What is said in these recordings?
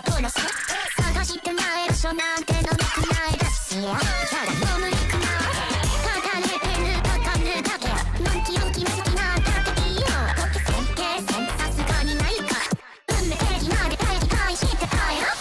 この探してない場所なんてのなくないだし、ただの無理かな。語るだけのんきのき好きなんだっていいよ。決戦さすがにないか。運命的な出会いに返して帰ろう。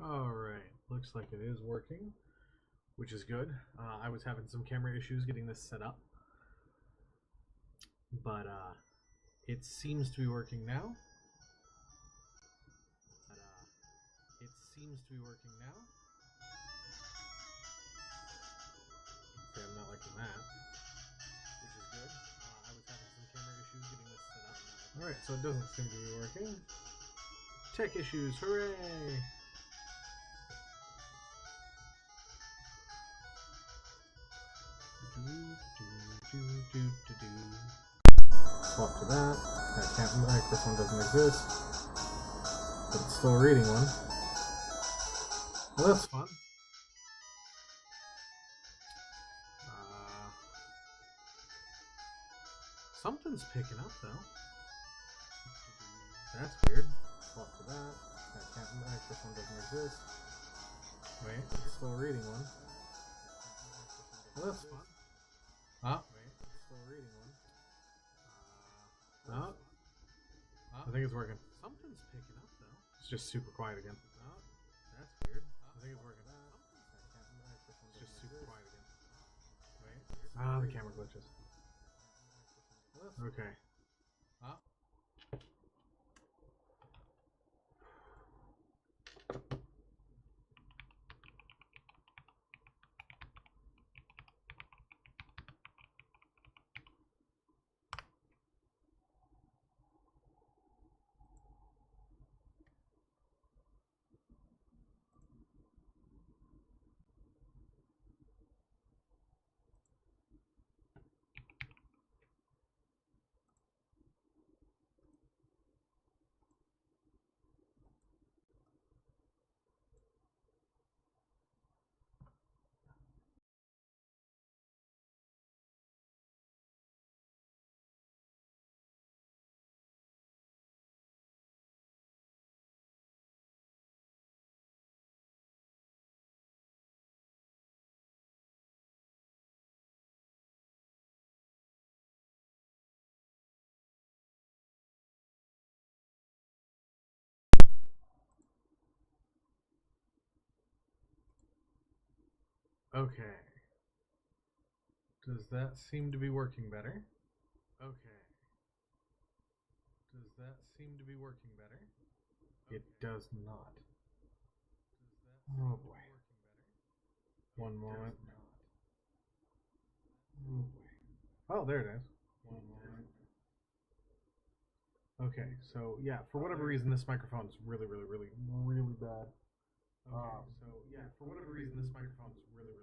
Alright, looks like it is working, which is good. I was having some camera issues getting this set up, but it seems to be working now. Okay, I'm not liking that, which is good. I was having some camera issues getting this set up. Alright, so it doesn't seem to be working. Tech issues, hooray! Swap to that. That microphone doesn't exist, but it's still reading one. Well, that's fun. Something's picking up though. That's weird. Swap to that. That microphone doesn't exist. Wait, it's still reading one. Well, that's fun. Oh, wait, it's still reading one. Oh, I think it's working. Something's picking up though. It's just super quiet again. Oh, that's weird. I think it's working. It's just super quiet again. Wait. Ah, the camera glitches. Okay. Oh. Okay. Does that seem to be working better? Okay. Does that seem to be working better? It does not. Oh boy. One moment. Oh boy. Oh, there it is. One moment. Okay, so yeah, for whatever reason, this microphone is really bad. So yeah, for whatever reason, this microphone is really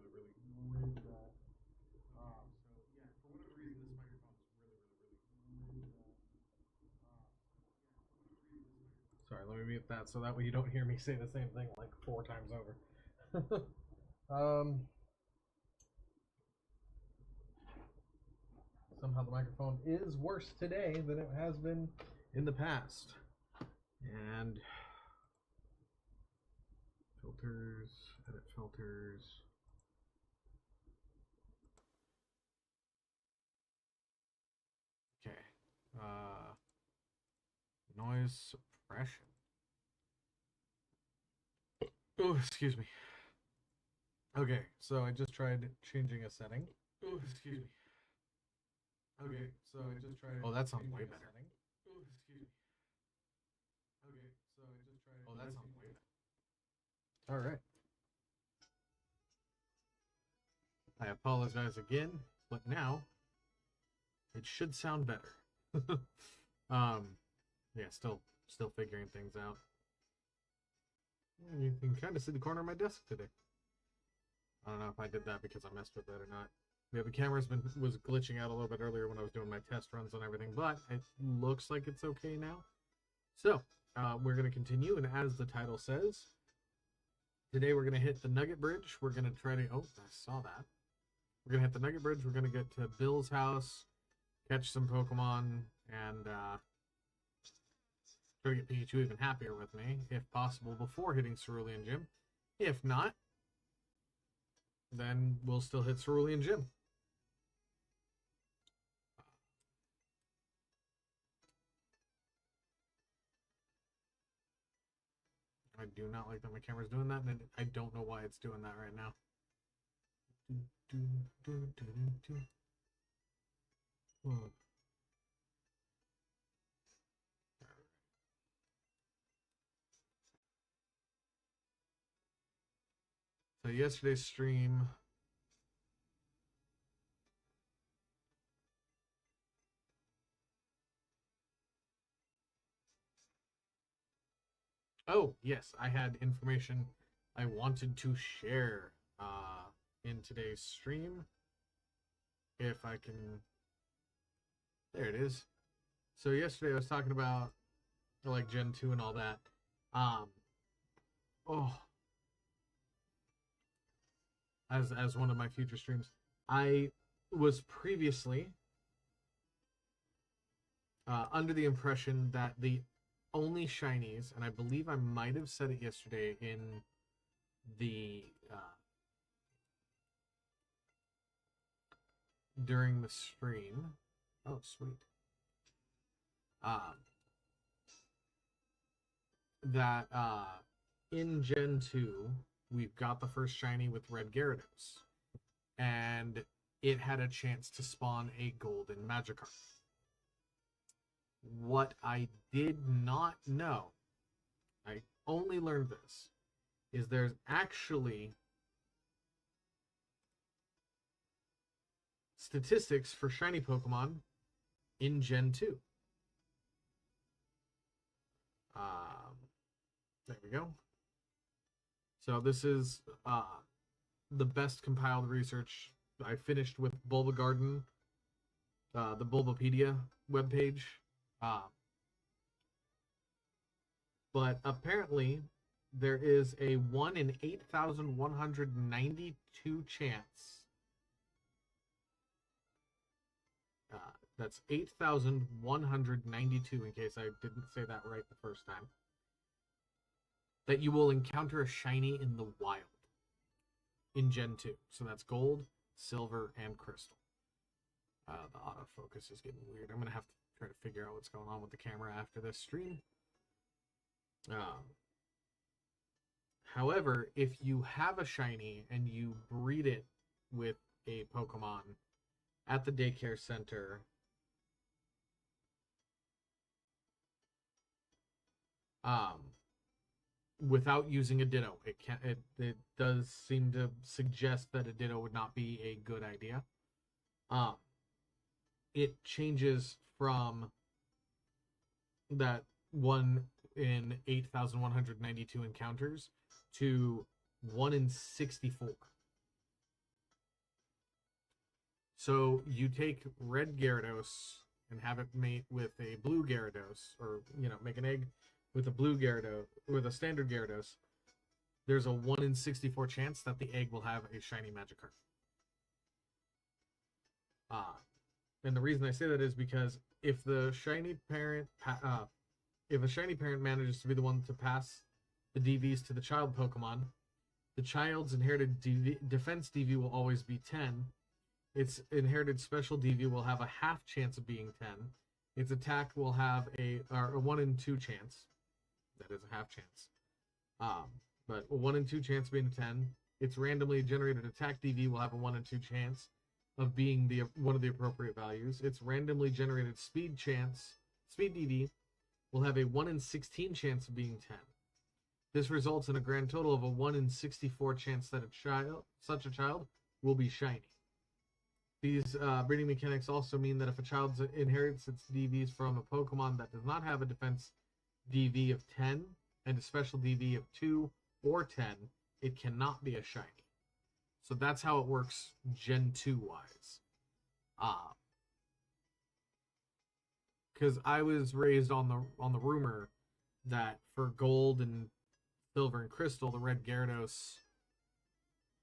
bad. So yeah, for whatever reason, this microphone is really bad. Sorry, let me mute that so that way you don't hear me say the same thing like 4 times over. Somehow the microphone is worse today than it has been in the past. And filters, edit filters. Okay. Noise suppression. Oh, excuse me. Okay, so I just tried changing a setting. Oh, excuse me. Okay, so I just tried. Oh, that sounds way better. Oh, excuse me. Okay, so I just tried. Oh, that sounds way better. All right. I apologize again, but now it should sound better. Yeah, still figuring things out. You can kind of see the corner of my desk today. I don't know if I did that because I messed with that or not. Yeah, the camera's was glitching out a little bit earlier when I was doing my test runs and everything, but it looks like it's okay now. So, we're going to continue, and as the title says, today we're going to hit the Nugget Bridge. We're going to try to... Oh, I saw that. We're going to hit the Nugget Bridge. We're going to get to Bill's house, catch some Pokemon, and try to get Pikachu even happier with me, if possible, before hitting Cerulean Gym. If not, then we'll still hit Cerulean Gym. I do not like that my camera's doing that, and I don't know why it's doing that right now. Oh. So yesterday's stream, oh yes, I had information I wanted to share in today's stream. If I can, there it is. So yesterday I was talking about like Gen 2 and all that. Oh, as one of my future streams, I was previously under the impression that the only shinies, and I believe I might have said it yesterday in the during the stream. Oh, sweet. That in Gen 2, we've got the first shiny with Red Gyarados, and it had a chance to spawn a golden Magikarp. What I did not know, I only learned this, is there's actually statistics for shiny Pokemon in Gen 2. There we go. So this is the best compiled research. I finished with Bulba Garden, the Bulbapedia webpage. But apparently there is a 1 in 8,192 chance. That's 8,192, in case I didn't say that right the first time, that you will encounter a shiny in the wild in Gen 2. So that's gold, silver, and crystal. The autofocus is getting weird. I'm going to have to try to figure out what's going on with the camera after this stream. However, if you have a shiny and you breed it with a Pokemon at the daycare center, without using a Ditto, it does seem to suggest that a Ditto would not be a good idea. It changes from that 1 in 8,192 encounters to 1 in 64. So you take Red Gyarados and have it mate with a blue Gyarados, or make an egg with a blue Gyarados, with a standard Gyarados. There's a 1 in 64 chance that the egg will have a shiny Magikarp. And the reason I say that is because if the shiny parent, if a shiny parent manages to be the one to pass the DVs to the child Pokemon, the child's inherited defense DV will always be 10. Its inherited special DV will have a half chance of being 10. Its attack will have a 1 in 2 chance. That is a half chance. But a 1 in 2 chance of being a 10. Its randomly generated attack DV will have a 1 in 2 chance of being one of the appropriate values. Its randomly generated speed DV will have a 1 in 16 chance of being 10. This results in a grand total of a 1 in 64 chance that such a child will be shiny. These breeding mechanics also mean that if a child inherits its DVs from a Pokemon that does not have a defense DV of 10 and a special DV of 2 or 10, it cannot be a shiny. So that's how it works Gen 2 wise. Because I was raised on the rumor that for gold and silver and crystal, the Red Gyarados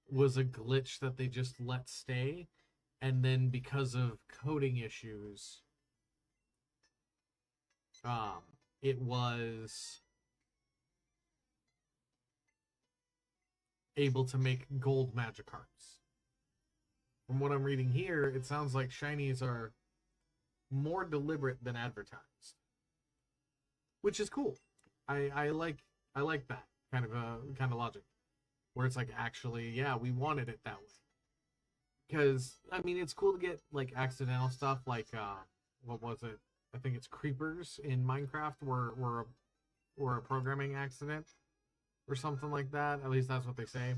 was a glitch that they just let stay, and then because of coding issues, it was able to make gold Magikarps. From what I'm reading here, it sounds like shinies are more deliberate than advertised, which is cool. I like that. kind of logic, where it's like, actually, yeah, we wanted it that way. Because I mean, it's cool to get like accidental stuff, like what was it? I think it's creepers in Minecraft were a programming accident or something like that. At least that's what they say.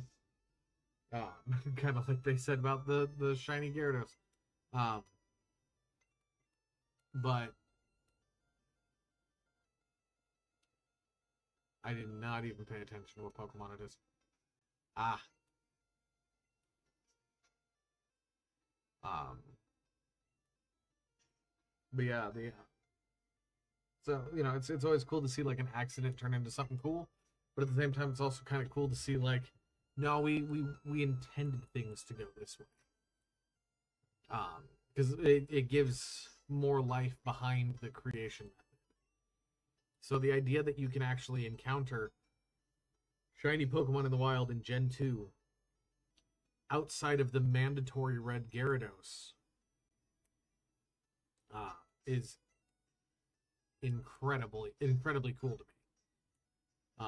Kind of like they said about the shiny Gyarados. But I did not even pay attention to what Pokemon it is. Ah. But yeah, so it's always cool to see like an accident turn into something cool, but at the same time it's also kind of cool to see like, no, we intended things to go this way. Because it gives more life behind the creation method. So the idea that you can actually encounter shiny Pokemon in the wild in Gen 2 outside of the mandatory red Gyarados is incredibly cool to me.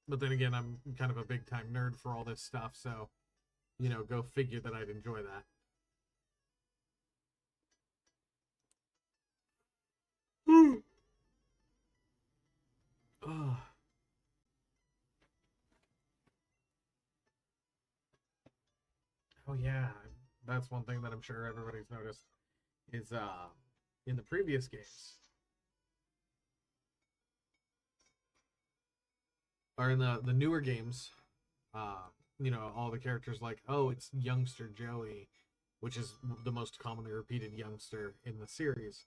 But then again, I'm kind of a big time nerd for all this stuff, so go figure that I'd enjoy that. Oh. Oh yeah, that's one thing that I'm sure everybody's noticed is in the previous games, or in the newer games, all the characters like, oh, it's youngster Joey, which is the most commonly repeated youngster in the series.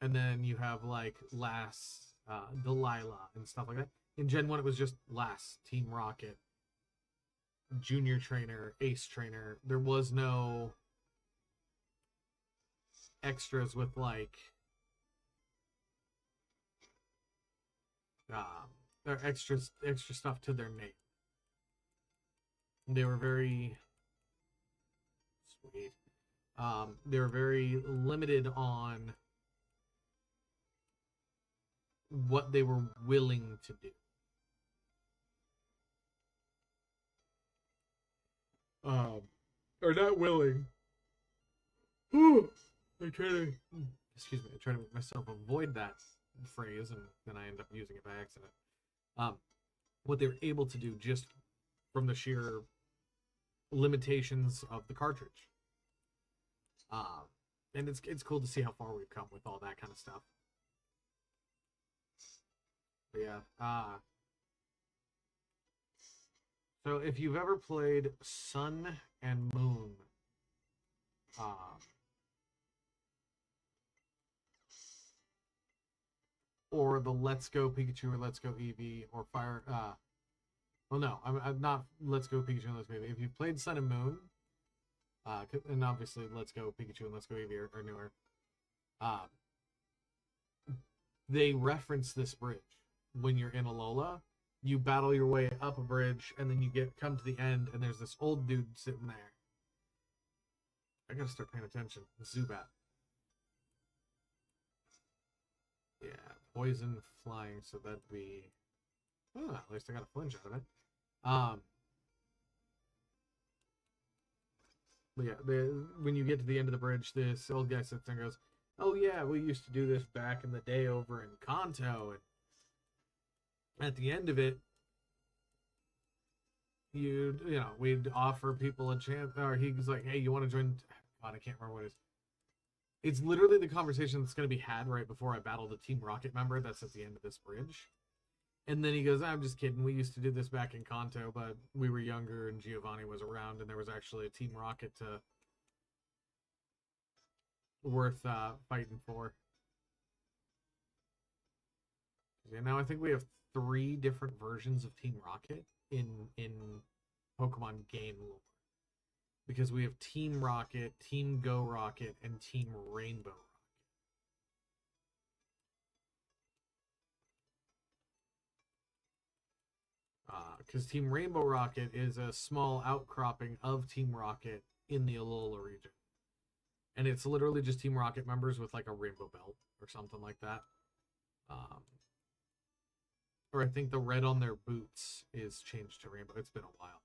And then you have like Lass, Delilah, and stuff like that. In Gen 1, it was just Lass, Team Rocket, Junior Trainer, Ace Trainer. There was no extras with like or extra stuff to their name. They were very sweet. They were very limited on what they were willing to do. Or not willing. I try to make myself avoid that phrase, and then I end up using it by accident. What they were able to do just from the sheer limitations of the cartridge. And it's cool to see how far we've come with all that kind of stuff. But yeah. So if you've ever played Sun and Moon, or the Let's Go Pikachu or Let's Go Eevee or Fire, well, no, I'm not Let's Go Pikachu and Let's Go Eevee. If you've played Sun and Moon, and obviously Let's Go Pikachu and Let's Go Eevee are newer, they reference this bridge when you're in Alola. You battle your way up a bridge, and then you come to the end, and there's this old dude sitting there. I gotta start paying attention. Zubat. Yeah, poison flying, so that'd be... Oh, at least I got a flinch out of it. But yeah, when you get to the end of the bridge, this old guy sits there and goes, oh yeah, we used to do this back in the day over in Kanto, and at the end of it, we'd offer people a chance, or he was like, hey, you want to join? God, I can't remember what it is. It's literally the conversation that's going to be had right before I battle the Team Rocket member that's at the end of this bridge. And then he goes, I'm just kidding. We used to do this back in Kanto, but we were younger and Giovanni was around, and there was actually a Team Rocket worth fighting for. Yeah, now I think we have 3 different versions of Team Rocket in Pokemon game lore. Because we have Team Rocket, Team Go Rocket, and Team Rainbow Rocket. Because Team Rainbow Rocket is a small outcropping of Team Rocket in the Alola region. And it's literally just Team Rocket members with like a rainbow belt or something like that. Or I think the red on their boots is changed to rainbow. It's been a while.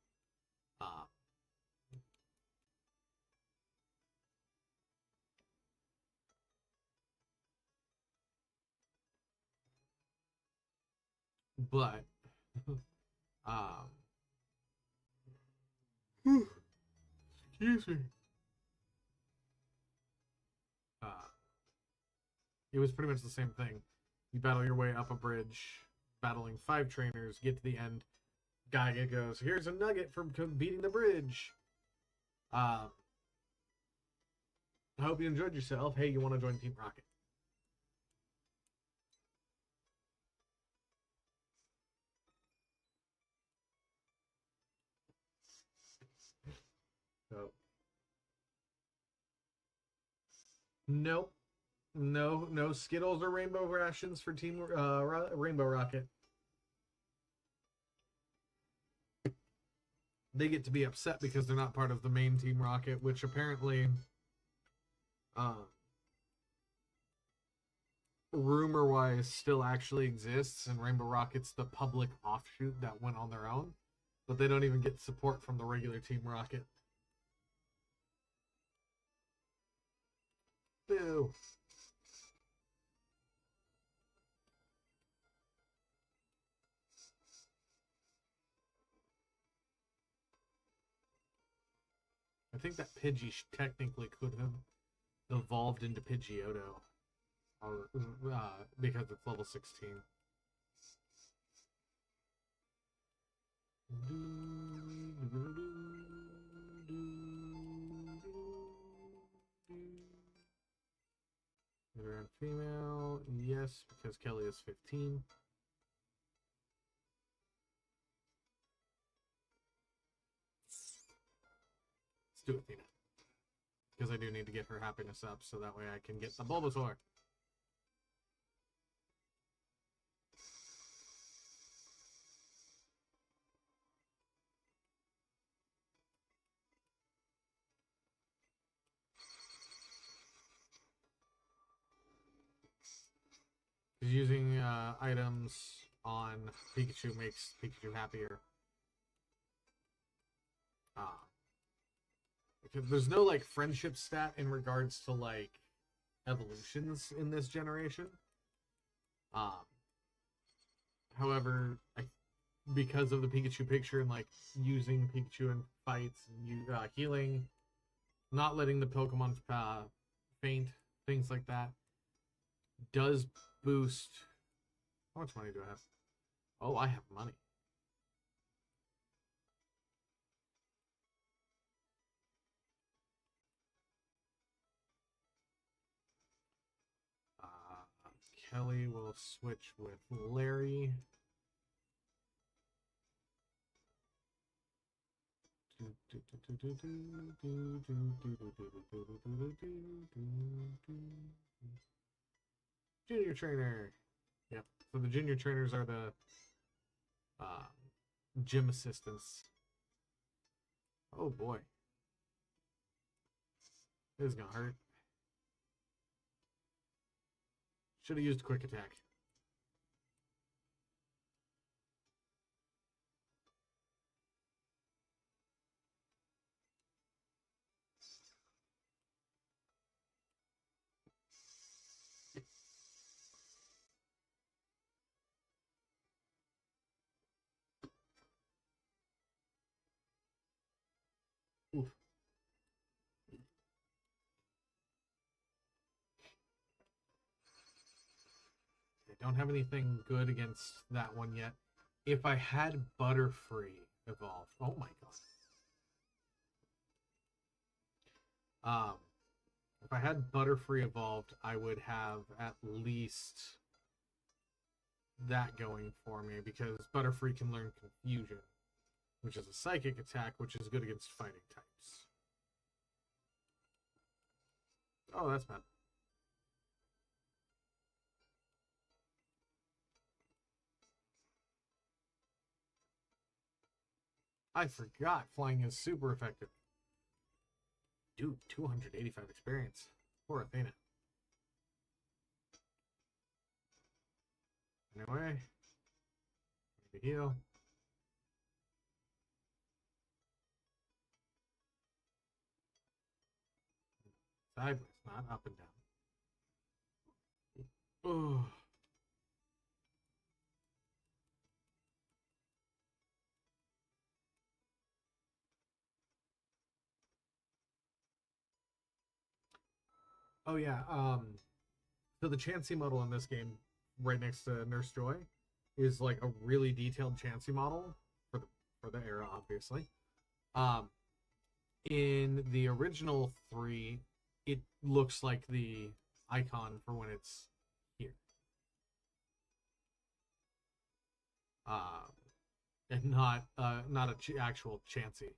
But excuse me. It was pretty much the same thing. You battle your way up a bridge, battling 5 trainers, get to the end. Guy goes, here's a nugget from beating the bridge. I hope you enjoyed yourself. Hey, you want to join Team Rocket? So, nope. No Skittles or Rainbow Rations for Team Rainbow Rocket. They get to be upset because they're not part of the main Team Rocket, which apparently, rumor-wise, still actually exists, and Rainbow Rocket's the public offshoot that went on their own, but they don't even get support from the regular Team Rocket. Boo. I think that Pidgey technically could have evolved into Pidgeotto, or because it's level 16. Either and female, yes, because Kelly is 15. Let's do Athena. Because I do need to get her happiness up so that way I can get the Bulbasaur. Because using items on Pikachu makes Pikachu happier. Because there's no like friendship stat in regards to like evolutions in this generation. However, because of the Pikachu picture and like using Pikachu in fights and healing, not letting the Pokemon faint, things like that, does boost. How much money do I have? Oh, I have money. Kelly will switch with Larry. Junior trainer. Yep. So the junior trainers are the gym assistants. Oh boy. This is gonna hurt. Should have used quick attack. Oof. I don't have anything good against that one yet. If I had Butterfree evolved, oh my god. If I had Butterfree evolved, I would have at least that going for me because Butterfree can learn Confusion, which is a psychic attack, which is good against fighting types. Oh, that's bad. I forgot flying is super effective. Dude, 285 experience. Poor Athena. Anyway, need to heal. Sideways, not up and down. Oh. Oh yeah. So the Chansey model in this game, right next to Nurse Joy, is like a really detailed Chansey model for the era, obviously. In the original 3, it looks like the icon for when it's here. And not a actual Chansey.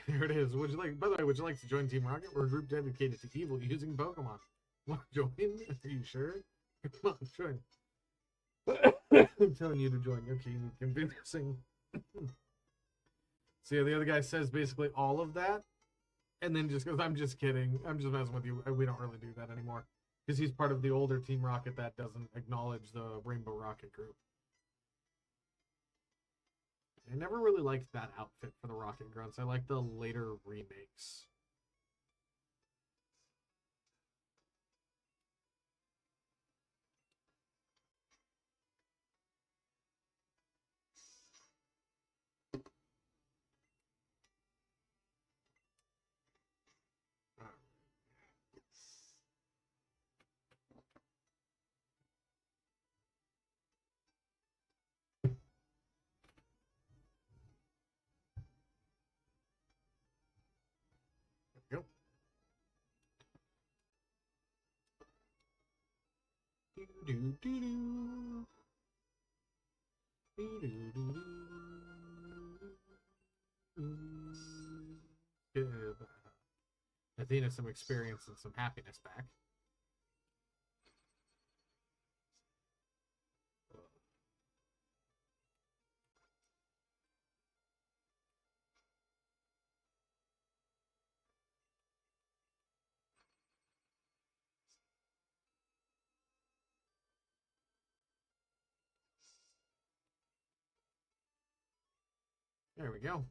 There it is. Would you like? By the way, would you like to join Team Rocket? We're a group dedicated to evil using Pokemon. Want to join? Are you sure? Come on, join. I'm telling you to join. Okay, you need convincing. So yeah, the other guy says basically all of that, and then just goes, "I'm just kidding. I'm just messing with you. We don't really do that anymore." Because he's part of the older Team Rocket that doesn't acknowledge the Rainbow Rocket group. I never really liked that outfit for the Rocket Grunts. I like the later remakes. Yep. Give Athena some experience and some happiness back. There we go.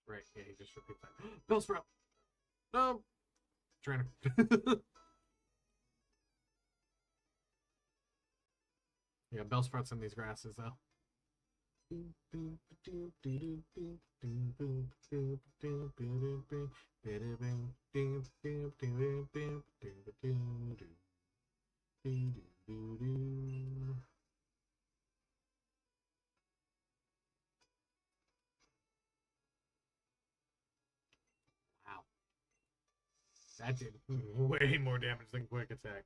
Right, yeah, he just repeats that. Bellsprout! No! Trying to... Yeah, Bellsprout's in these grasses, though. Wow. That did way more damage than Quick Attack.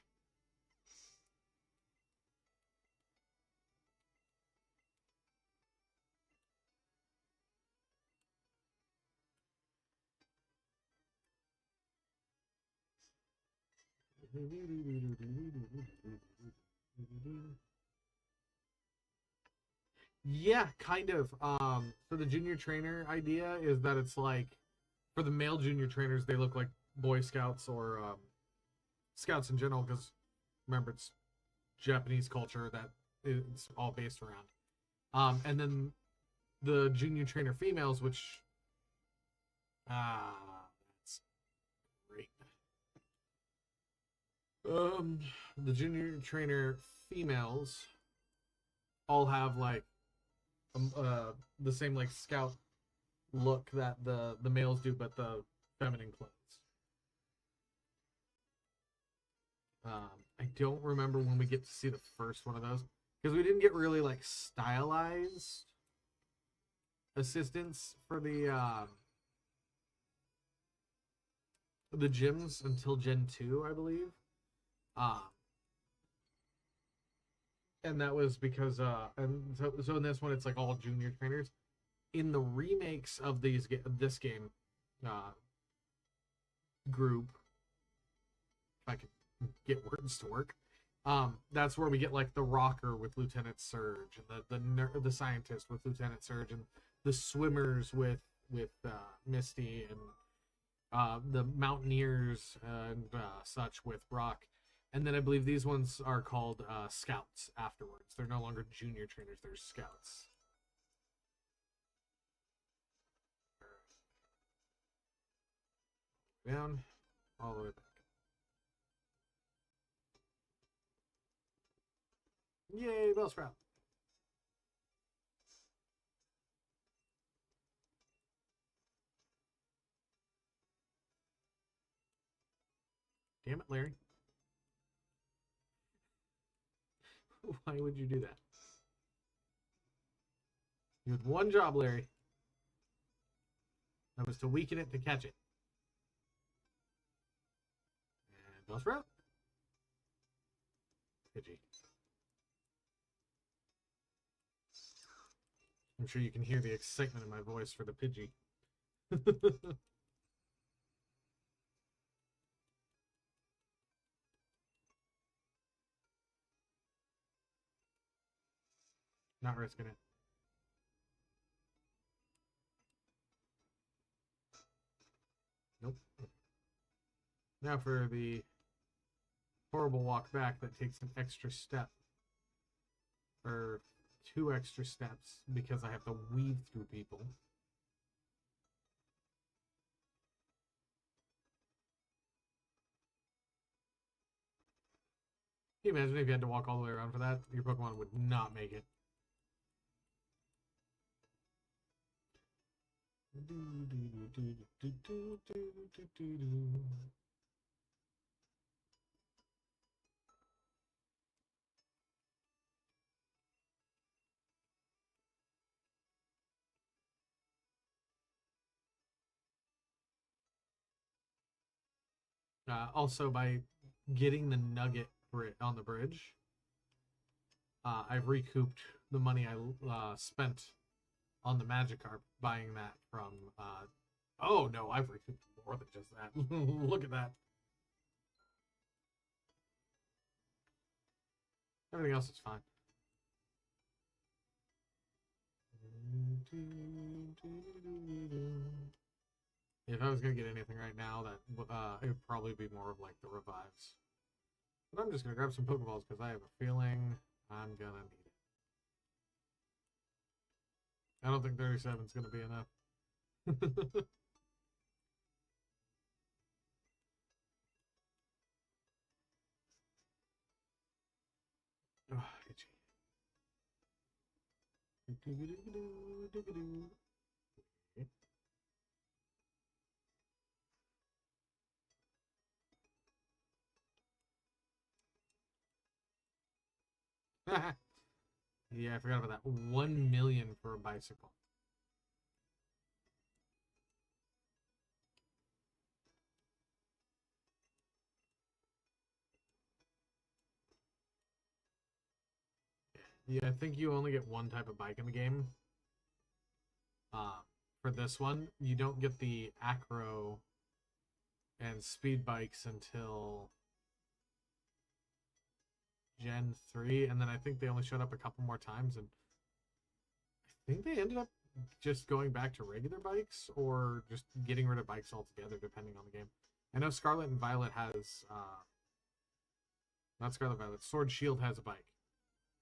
Yeah, kind of. For the junior trainer idea is that it's like, for the male junior trainers, they look like Boy Scouts or Scouts in general, because remember, it's Japanese culture that it's all based around. And then the junior trainer females, which that's great. The junior trainer females all have like the same like scout look that the males do, but the feminine clothes. I don't remember when we get to see the first one of those because we didn't get really like stylized assistance for the gyms until Gen 2, I believe. And that was because and so in this one it's like all junior trainers. In the remakes of this game group, if I could get words to work, that's where we get like the rocker with Lieutenant Surge, and the scientist with Lieutenant Surge, and the swimmers with Misty, and the mountaineers and such with Rock. And then I believe these ones are called scouts afterwards. They're no longer junior trainers, they're scouts. Down, all the way back. Yay, Bellsprout. Damn it, Larry. Why would you do that? You had one job, Larry. That was to weaken it to catch it. And Bellsprout. Pidgey. I'm sure you can hear the excitement in my voice for the Pidgey. Not risking it. Nope. Now for the horrible walk back that takes an extra step. Or 2 extra steps because I have to weave through people. Can you imagine if you had to walk all the way around for that? Your Pokemon would not make it. Also, by getting the Nugget on the bridge, I've recouped the money I spent on the Magikarp buying that from. Oh no, I've recouped more than just that. Look at that. Everything else is fine. If I was gonna get anything right now, that it would probably be more of like the revives. But I'm just gonna grab some Pokeballs because I have a feeling I'm gonna need it. I don't think 37 is gonna be enough. Oh, itchy. Yeah, I forgot about that. 1 million for a bicycle. Yeah, I think you only get one type of bike in the game. For this one, you don't get the acro and speed bikes until Gen 3, and then I think they only showed up a couple more times, and I think they ended up just going back to regular bikes or just getting rid of bikes altogether, depending on the game. I know Scarlet and Violet has, not Scarlet Violet, Sword Shield has a bike,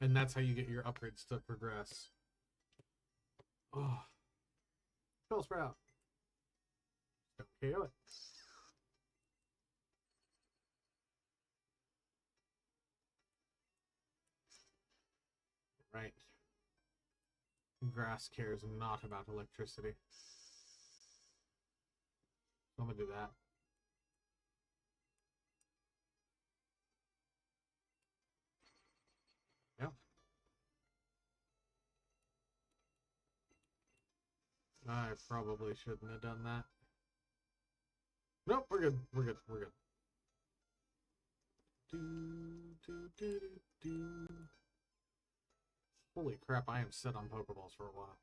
and that's how you get your upgrades to progress. Oh, Bellsprout. Don't KO it. Right. Grass cares not about electricity. So I'm gonna do that. I probably shouldn't have done that. Nope, we're good. We're good. We're good. Holy crap, I am set on Pokeballs for a while.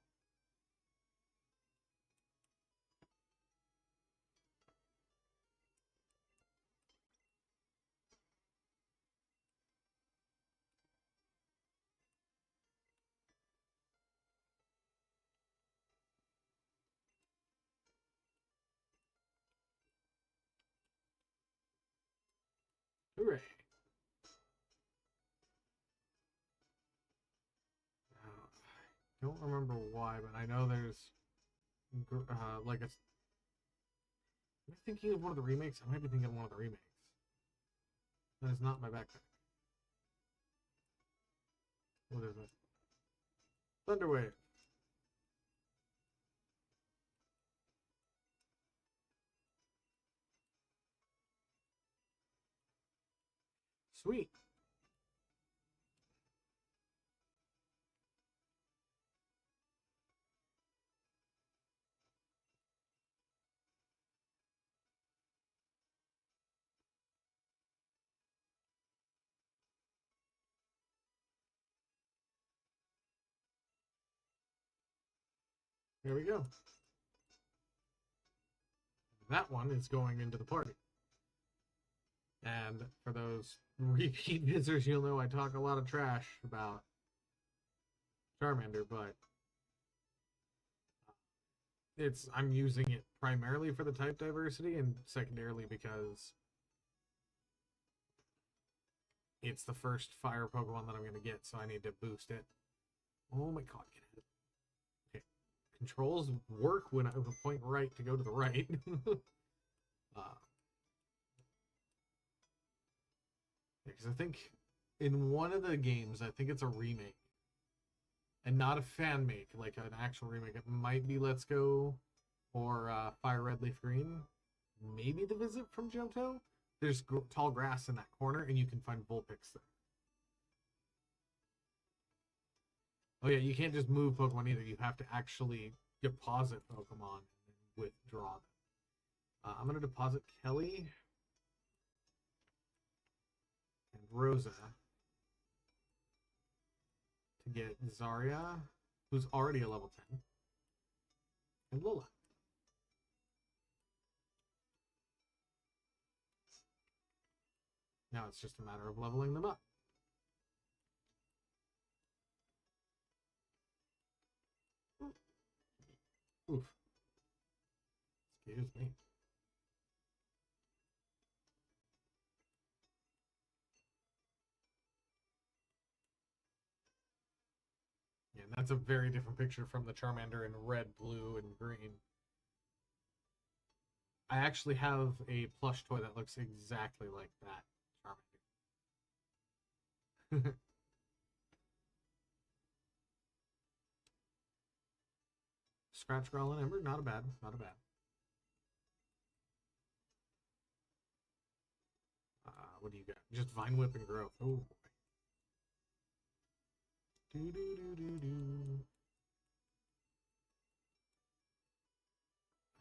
Hooray. I don't remember why, but I know there's like a. Am I thinking of one of the remakes? I might be thinking of one of the remakes. That is not my backpack. What is it? Thunderwave. Sweet. There we go. That one is going into the party. And for those repeat visitors, you'll know I talk a lot of trash about Charmander, but I'm using it primarily for the type diversity and secondarily because it's the first fire Pokemon that I'm going to get, so I need to boost it. Oh my god, get it. Okay. Controls work when I point right to go to the right. Because I think in one of the games, I think it's a remake. And not a fan make, like an actual remake. It might be Let's Go or Fire Red Leaf Green. Maybe The Visit from Johto. There's tall grass in that corner, and you can find Vulpix there. Oh yeah, you can't just move Pokemon either. You have to actually deposit Pokemon and then withdraw them. I'm going to deposit Kelly and Rosa to get Zarya, who's already a level 10, and Lola. Now it's just a matter of leveling them up. Oof. Excuse me. Yeah, and that's a very different picture from the Charmander in red, blue, and green. I actually have a plush toy that looks exactly like that Charmander. Scratch, Growl, and Ember, not a bad, not a bad. What do you got? Just Vine Whip and Growth. Oh boy. Do do do do do.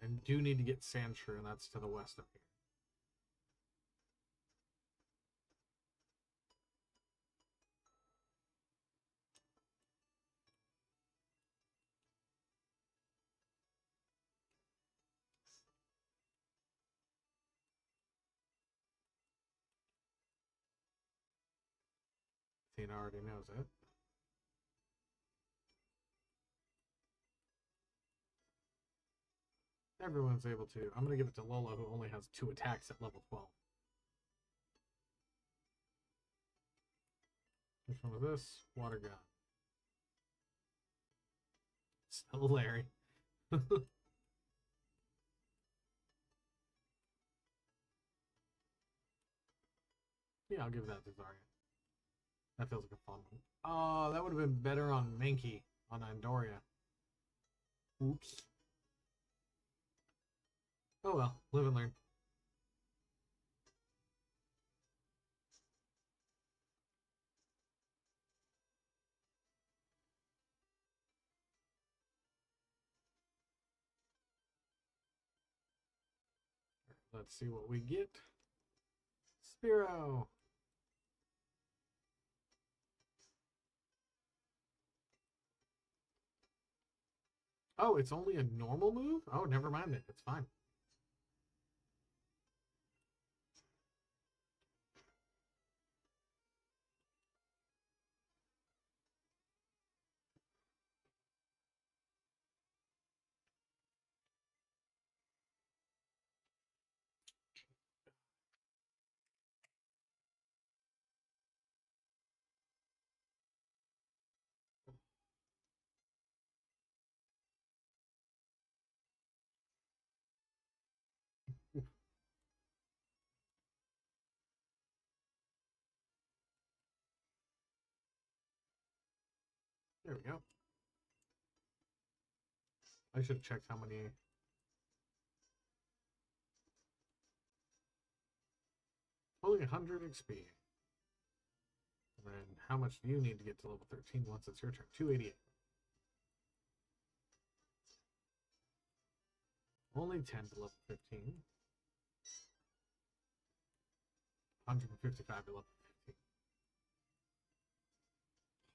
I do need to get Sandshrew, and that's to the west of here. Tina already knows it. Everyone's able to. I'm going to give it to Lola, who only has 2 attacks at level 12. Which one was this? Water Gun. Still Larry. Yeah, I'll give that to Zarya. That feels like a fun one. Oh, that would have been better on Mankey, on Andoria. Oops. Oh well, live and learn. Let's see what we get. Spiro. Oh, it's only a normal move? Oh, never mind it. It's fine. There we go. I should have checked how many. Only 100 XP. And then how much do you need to get to level 13 once it's your turn? 288. Only 10 to level 15. 155 to level 15.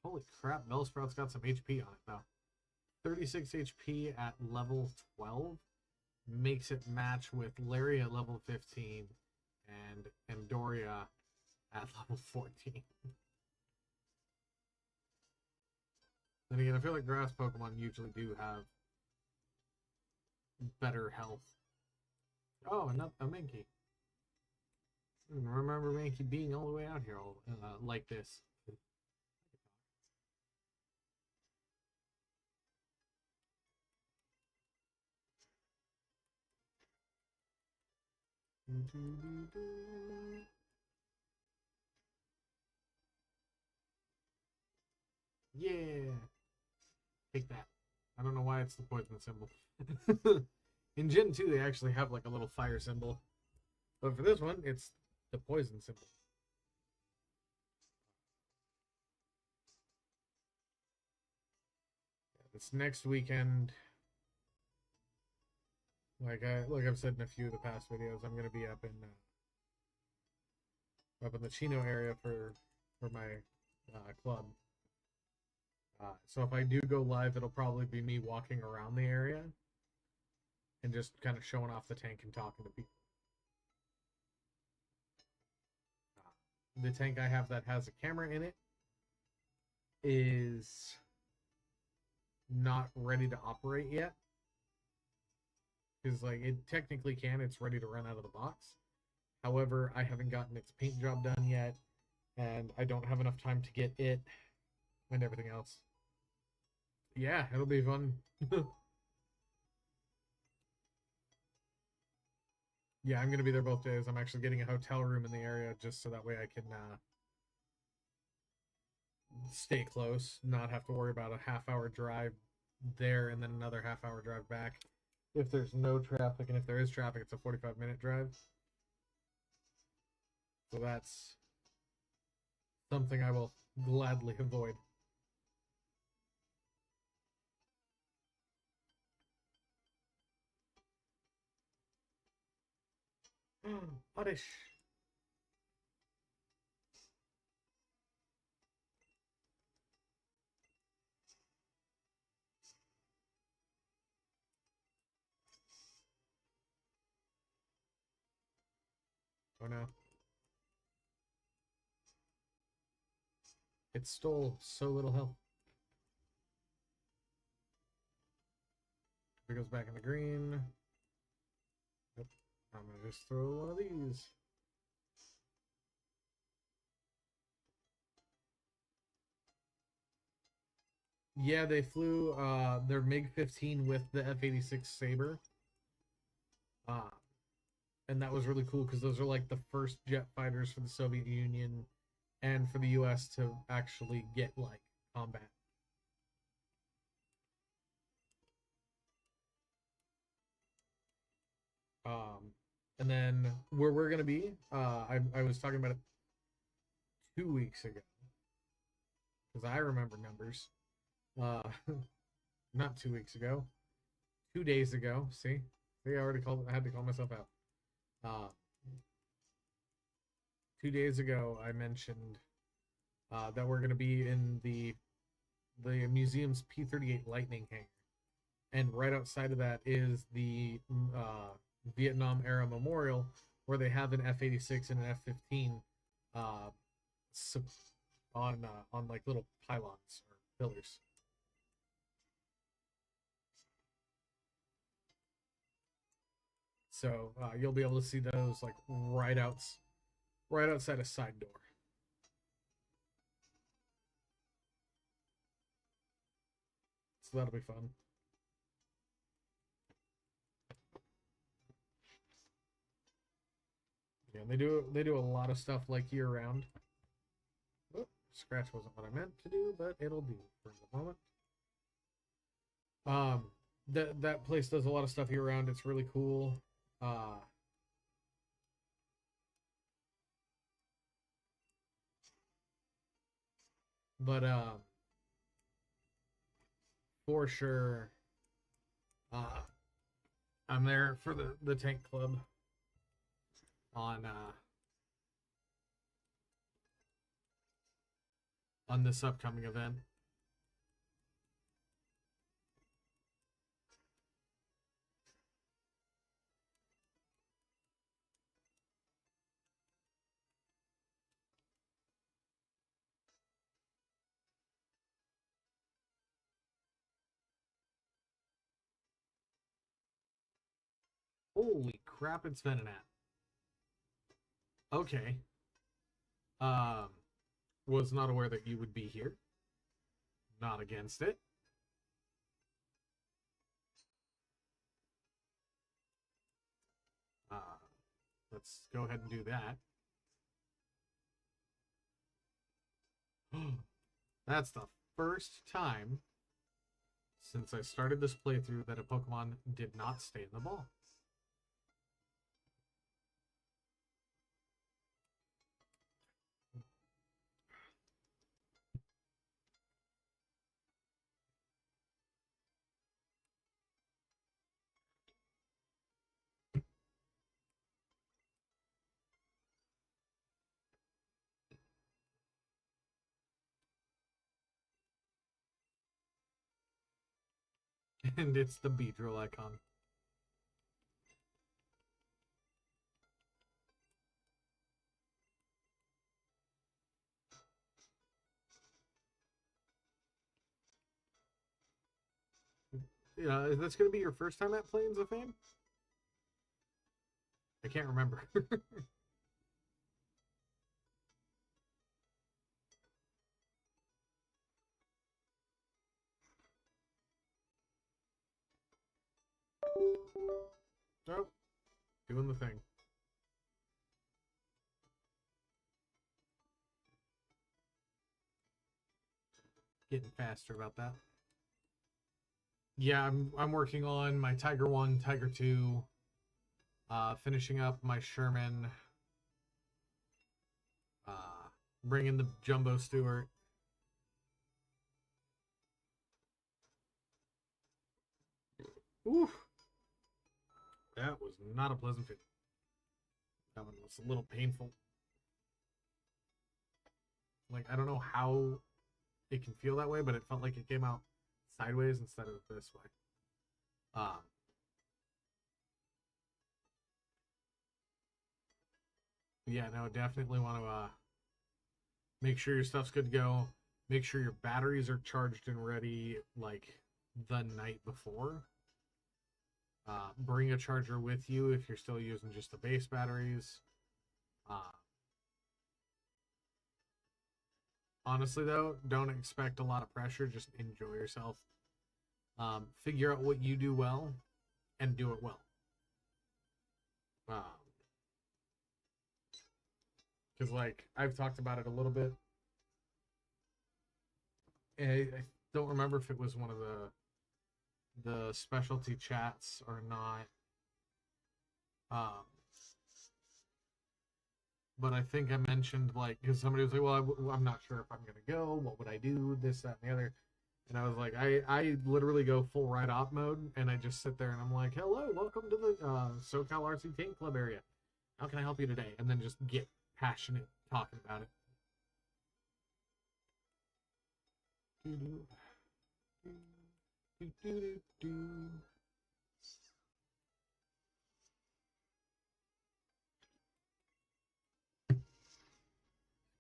Holy crap, Bellsprout's got some HP on it though. 36 HP at level 12 makes it match with Larry at level 15 and Andoria at level 14. Then again, I feel like grass Pokemon usually do have better health. Oh, and a Mankey. Remember Mankey being all the way out here like this. Yeah. Take that. I don't know why it's the poison symbol. In Gen 2, they actually have like a little fire symbol. But for this one, it's the poison symbol. This next weekend, like I've said in a few of the past videos, I'm gonna be up in the Chino area for my club. So if I do go live, it'll probably be me walking around the area and just kind of showing off the tank and talking to people. The tank I have that has a camera in it is not ready to operate yet. Because like it technically can, it's ready to run out of the box. However, I haven't gotten its paint job done yet, and I don't have enough time to get it and everything else. Yeah, it'll be fun. Yeah, I'm gonna be there both days. I'm actually getting a hotel room in the area just so that way I can stay close, not have to worry about a half-hour drive there and then another half-hour drive back. If there's no traffic, and if there is traffic, it's a 45-minute drive. So that's something I will gladly avoid. Oddish. Oh no. It stole so little health. If it goes back in the green. Yep. I'm gonna just throw one of these. Yeah, they flew their MiG-15 with the F-86 Sabre. And that was really cool because those are like the first jet fighters for the Soviet Union and for the US to actually get like combat. And then where we're gonna be, I was talking about it 2 weeks ago because I remember numbers. Not 2 weeks ago, 2 days ago. See, I had to call myself out. Uh, 2 days ago, I mentioned that we're going to be in the museum's P-38 Lightning hangar, and right outside of that is the Vietnam era memorial, where they have an F-86 and an F-15 uh, on like little pylons or pillars. So you'll be able to see those like right outside a side door. So that'll be fun. Yeah, they do a lot of stuff like year round. Oh, scratch wasn't what I meant to do, but it'll do for the moment. That place does a lot of stuff year round. It's really cool. But for sure, I'm there for the tank club on this upcoming event. Holy crap, it's Venonat. Okay. Was not aware that you would be here. Not against it. Let's go ahead and do that. That's the first time since I started this playthrough that a Pokemon did not stay in the ball. And it's the Beedrill icon. Yeah, that's going to be your first time at Plains of Fame? I can't remember. Oh, doing the thing. Getting faster about that. Yeah, I'm working on my Tiger 1, Tiger 2, finishing up my Sherman, bringing the Jumbo Stewart. Oof. That was not a pleasant feeling. That one was a little painful. Like, I don't know how it can feel that way, but it felt like it came out sideways instead of this way. Yeah, no, definitely want to make sure your stuff's good to go. Make sure your batteries are charged and ready like the night before. Bring a charger with you if you're still using just the base batteries. Honestly, though, don't expect a lot of pressure. Just enjoy yourself. Figure out what you do well and do it well. Because, like, I've talked about it a little bit. I don't remember if it was one of the specialty chats or not. But I think I mentioned, like, because somebody was like, well, I'm not sure if I'm going to go. What would I do? This, that, and the other. And I was like, I literally go full ride op mode, and I just sit there and I'm like, hello, welcome to the SoCal RC Tank Club area. How can I help you today? And then just get passionate talking about it.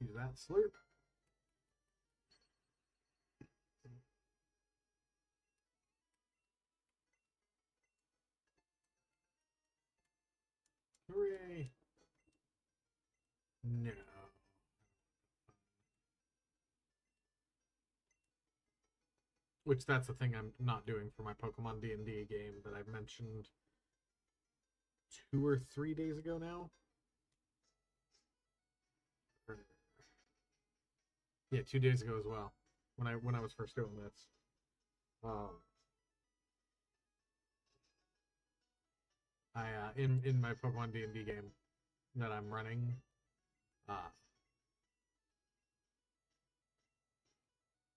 Use that slurp. Hooray! No. Which that's the thing I'm not doing for my Pokemon D&D game that I mentioned 2 or 3 days ago now. Yeah, 2 days ago as well. When I was first doing this. In my Pokemon D&D game that I'm running,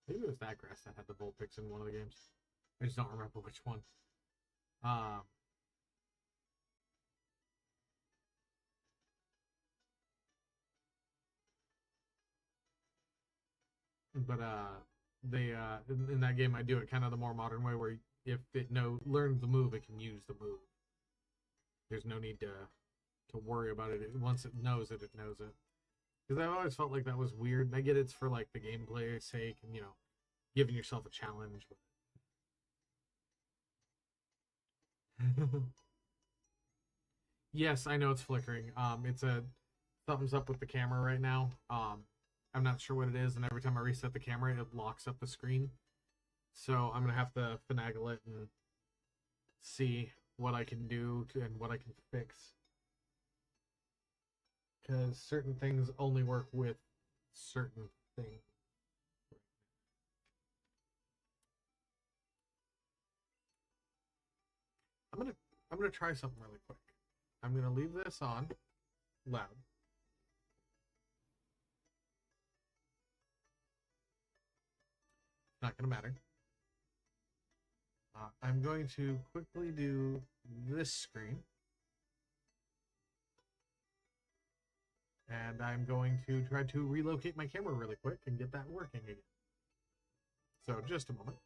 maybe it was that grass that had the Vulpix in one of the games. I just don't remember which one. But they in that game I do it kind of the more modern way, where if it learns the move, it can use the move. There's no need to worry about it. Once it knows it, it knows it. Because I've always felt like that was weird. And I get it's for like the gameplay's sake and giving yourself a challenge. Yes, I know it's flickering. It's a thumbs up with the camera right now. I'm not sure what it is, and every time I reset the camera, it locks up the screen. So I'm gonna have to finagle it and see what I can do and what I can fix. Because certain things only work with certain things. I'm gonna try something really quick. I'm gonna leave this on loud. Not gonna matter. I'm going to quickly do this screen. And I'm going to try to relocate my camera really quick and get that working again. So just a moment.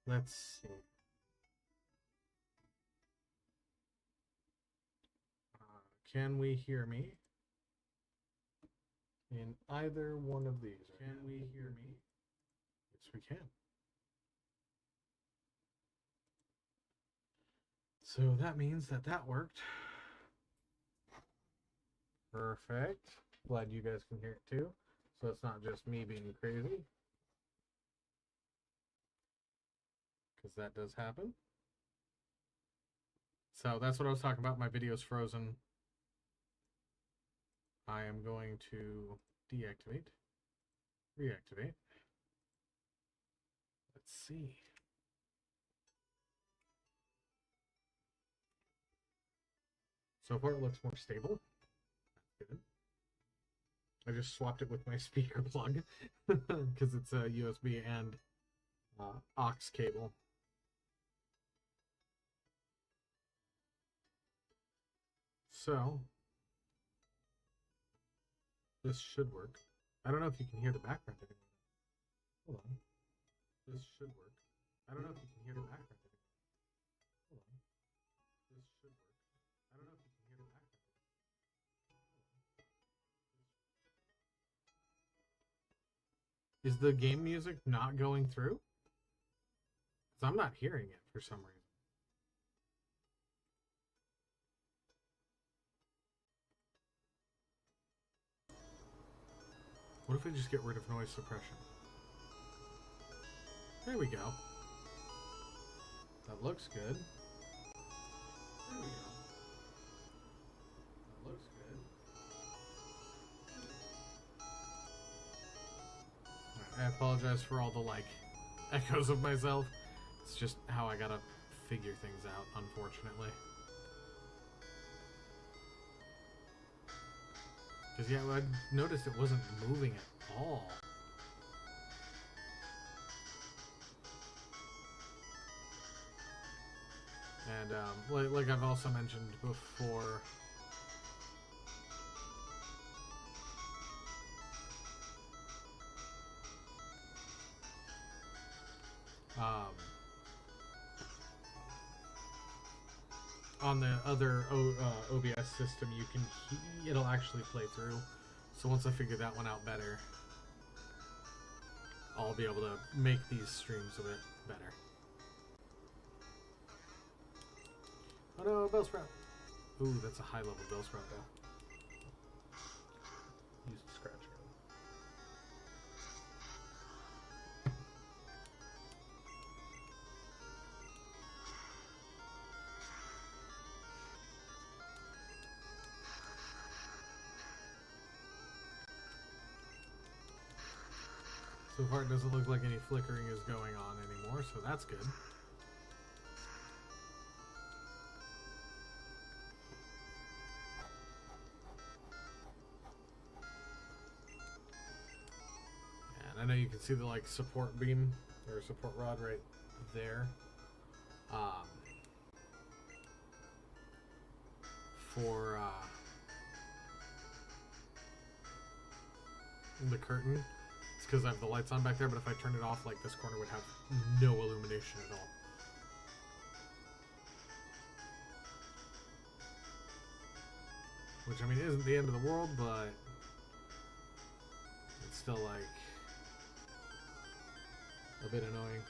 Let's see. Can we hear me in either one of these? Can we hear me? Yes, we can. So that means that that worked. Perfect. Glad you guys can hear it too. So it's not just me being crazy. Because that does happen. So that's what I was talking about. My video's frozen. I am going to deactivate, reactivate. Let's see. So far it looks more stable. Good. I just swapped it with my speaker plug because it's a USB and aux cable. So this should work. I don't know if you can hear the background anymore. Hold on. This should work. I don't know if you can hear the background anymore. Hold on. This should work. I don't know if you can hear the background. Is the game music not going through? Because I'm not hearing it for some reason. What if we just get rid of noise suppression? There we go. That looks good. There we go. That looks good. Right, I apologize for all the echoes of myself. It's just how I gotta figure things out, unfortunately. Because, yeah, I noticed it wasn't moving at all. And, like I've also mentioned before, on the other OBS system, you can it'll actually play through. So once I figure that one out better, I'll be able to make these streams a bit better. Oh no, Bellsprout! Ooh, that's a high level Bellsprout though. Use the scratch code. So far it doesn't look like any flickering is going on anymore, so that's good. And I know you can see the support beam or support rod right there. For the curtain. It's because I have the lights on back there, but if I turn it off, this corner would have no illumination at all. Which, I mean, isn't the end of the world, but it's still, a bit annoying.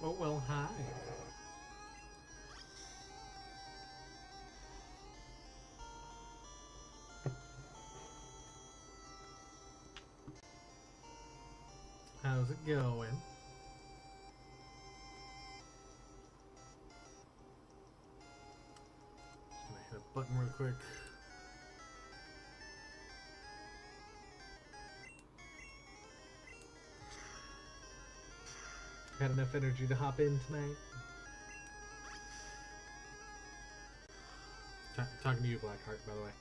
Oh, well, hi. How's it going? Just gonna hit a button real quick. Had enough energy to hop in tonight. Talking to you, Blackheart, by the way.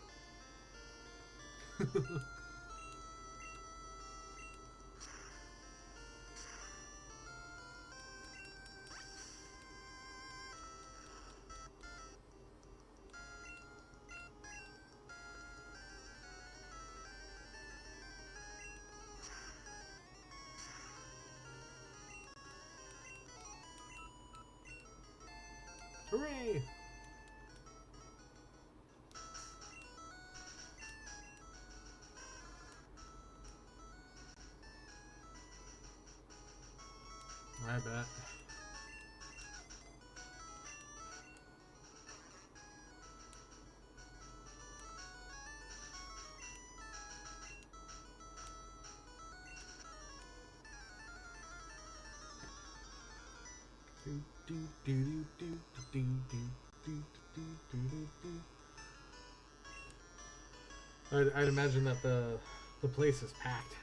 Hooray! I bet. I'd imagine that the place is packed.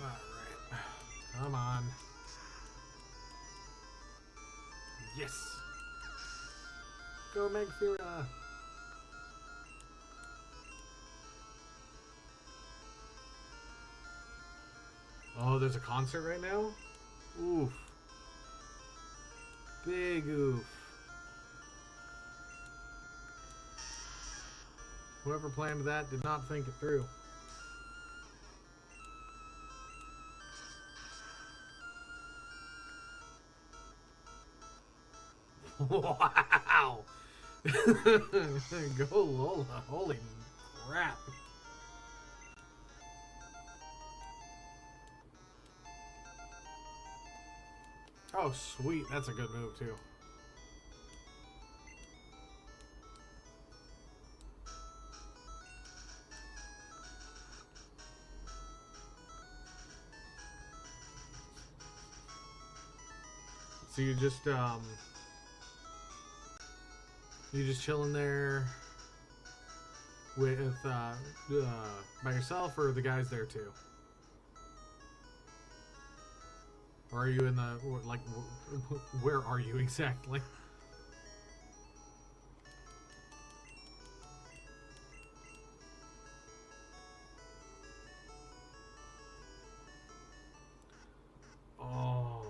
Alright. Come on. Yes! Go Megthera! Oh, there's a concert right now? Oof. Big oof. Whoever planned that did not think it through. Wow! Go Lola. Holy crap. Oh, sweet. That's a good move, too. So you just chilling there with by yourself, or are the guys there too? Or are you in the, like, where are you exactly? Oh.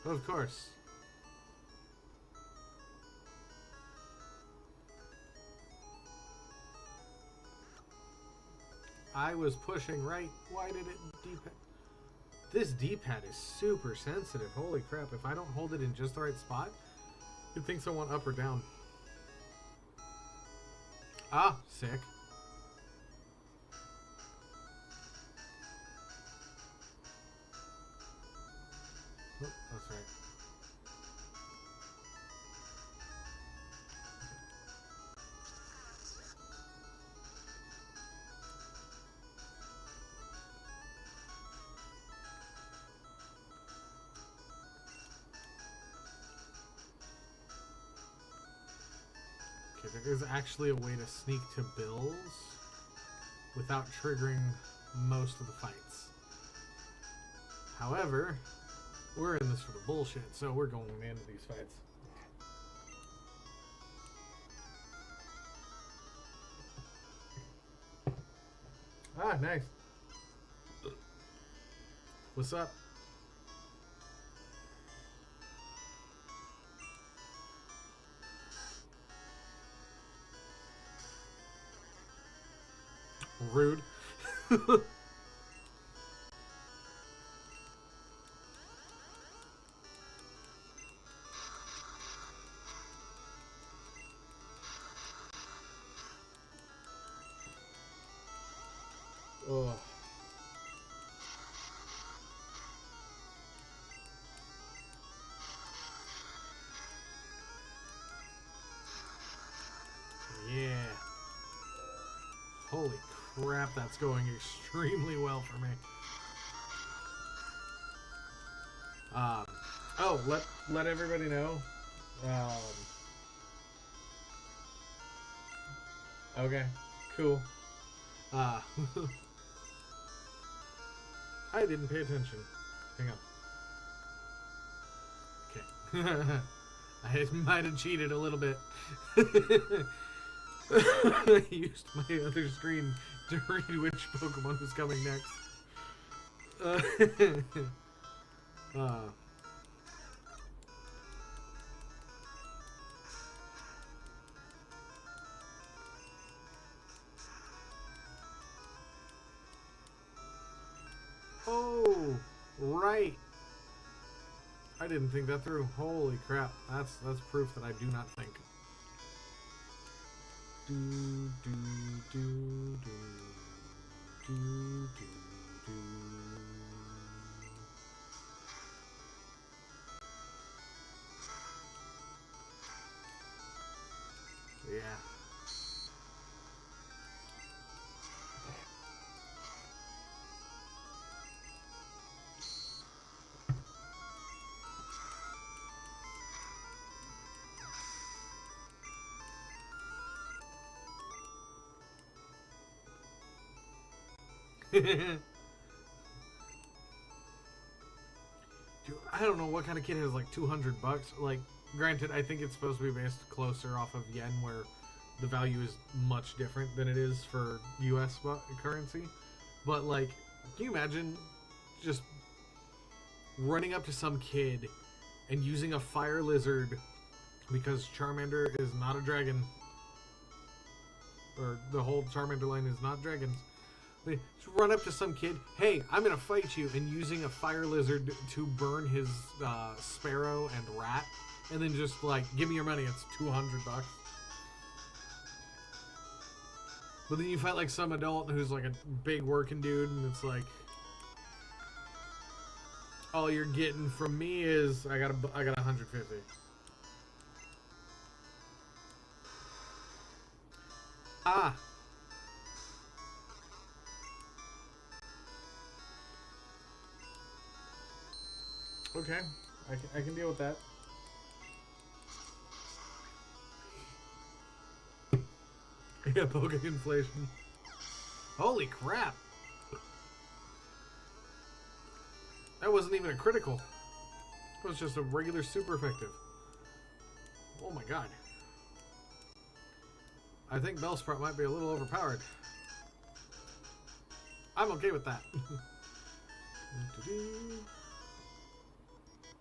Of course. I was pushing right. Why did it D-pad? This D-pad is super sensitive. Holy crap. If I don't hold it in just the right spot, it thinks I want up or down. Ah, sick. Oh, that's right. Okay, there is actually a way to sneak to bills without triggering most of the fights. However, we're in this for the bullshit, so we're going into these fights. Ah, nice. What's up? Rude. Oh. Yeah. Holy crap, that's going extremely well for me. Oh, let everybody know. Okay, cool. I didn't pay attention. Hang on. Okay. I might have cheated a little bit. I used my other screen to read which Pokemon was coming next. Oh, right. I didn't think that through. Holy crap. That's proof that I do not think. Do, do, do, do, do, do, do. Yeah. Dude, I don't know what kind of kid has like $200. Like, granted, I think it's supposed to be based closer off of yen, where the value is much different than it is for U.S. currency. But like, can you imagine just running up to some kid and using a fire lizard because Charmander is not a dragon, or the whole Charmander line is not dragons? Just run up to some kid, hey, I'm gonna fight you, and using a fire lizard to burn his sparrow and rat, and then just like, give me your money, it's $200. But then you fight like some adult who's like a big working dude, and it's like, all you're getting from me is I got 150. Ah. Okay, I can deal with that. Yeah, poke inflation. Holy crap! That wasn't even a critical. It was just a regular super effective. Oh my god. I think Bellsprout might be a little overpowered. I'm okay with that.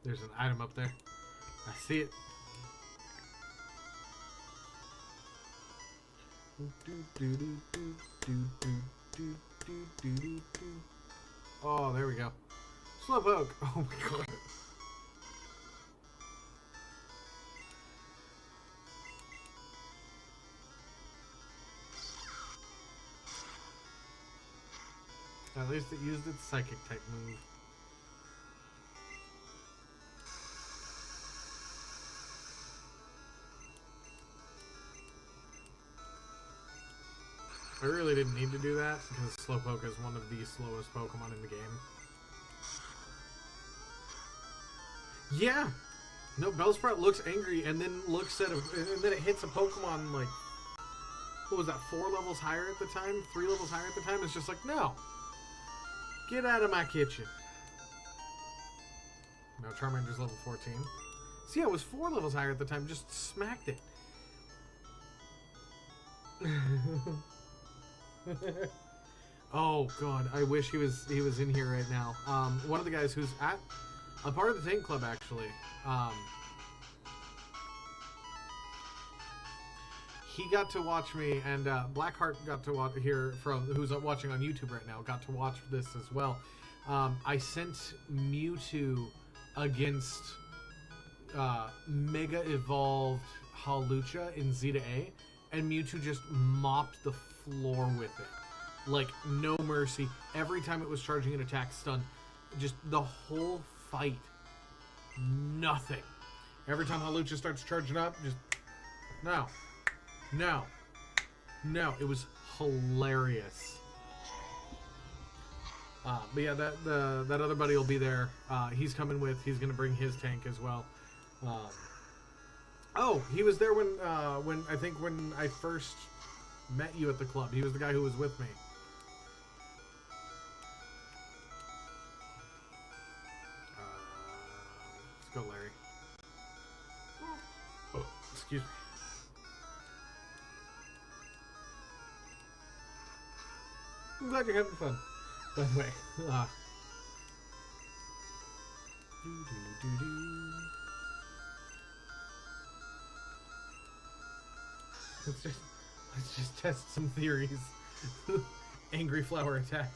There's an item up there. I see it. Oh, there we go. Slowpoke. Oh my god. At least it used its psychic type move. I really didn't need to do that because Slowpoke is one of the slowest Pokemon in the game. Yeah! No, Bellsprout looks angry and then looks at and then it hits a Pokemon like, what was that, 4 levels higher at the time? 3 levels higher at the time? It's just like, no! Get out of my kitchen. No, Charmander's level 14. See, I was 4 levels higher at the time, just smacked it. Oh god, I wish he was in here right now. One of the guys who's at a part of the Tank Club actually. He got to watch me, and Blackheart got to watch here from who's watching on YouTube right now. Got to watch this as well. I sent Mewtwo against Mega Evolved Hawlucha in Zeta A, and Mewtwo just mopped the floor with it. Like, no mercy. Every time it was charging an attack, stun. Just the whole fight. Nothing. Every time Hawlucha starts charging up, just... No. No. No. It was hilarious. But yeah, that other buddy will be there. He's coming with... He's going to bring his tank as well. Oh, he was there when I think when I first Met you at the club. He was the guy who was with me. Let's go, Larry. Oh, excuse me. I'm glad you're having fun. By the way, let's just test some theories. Angry flower attack.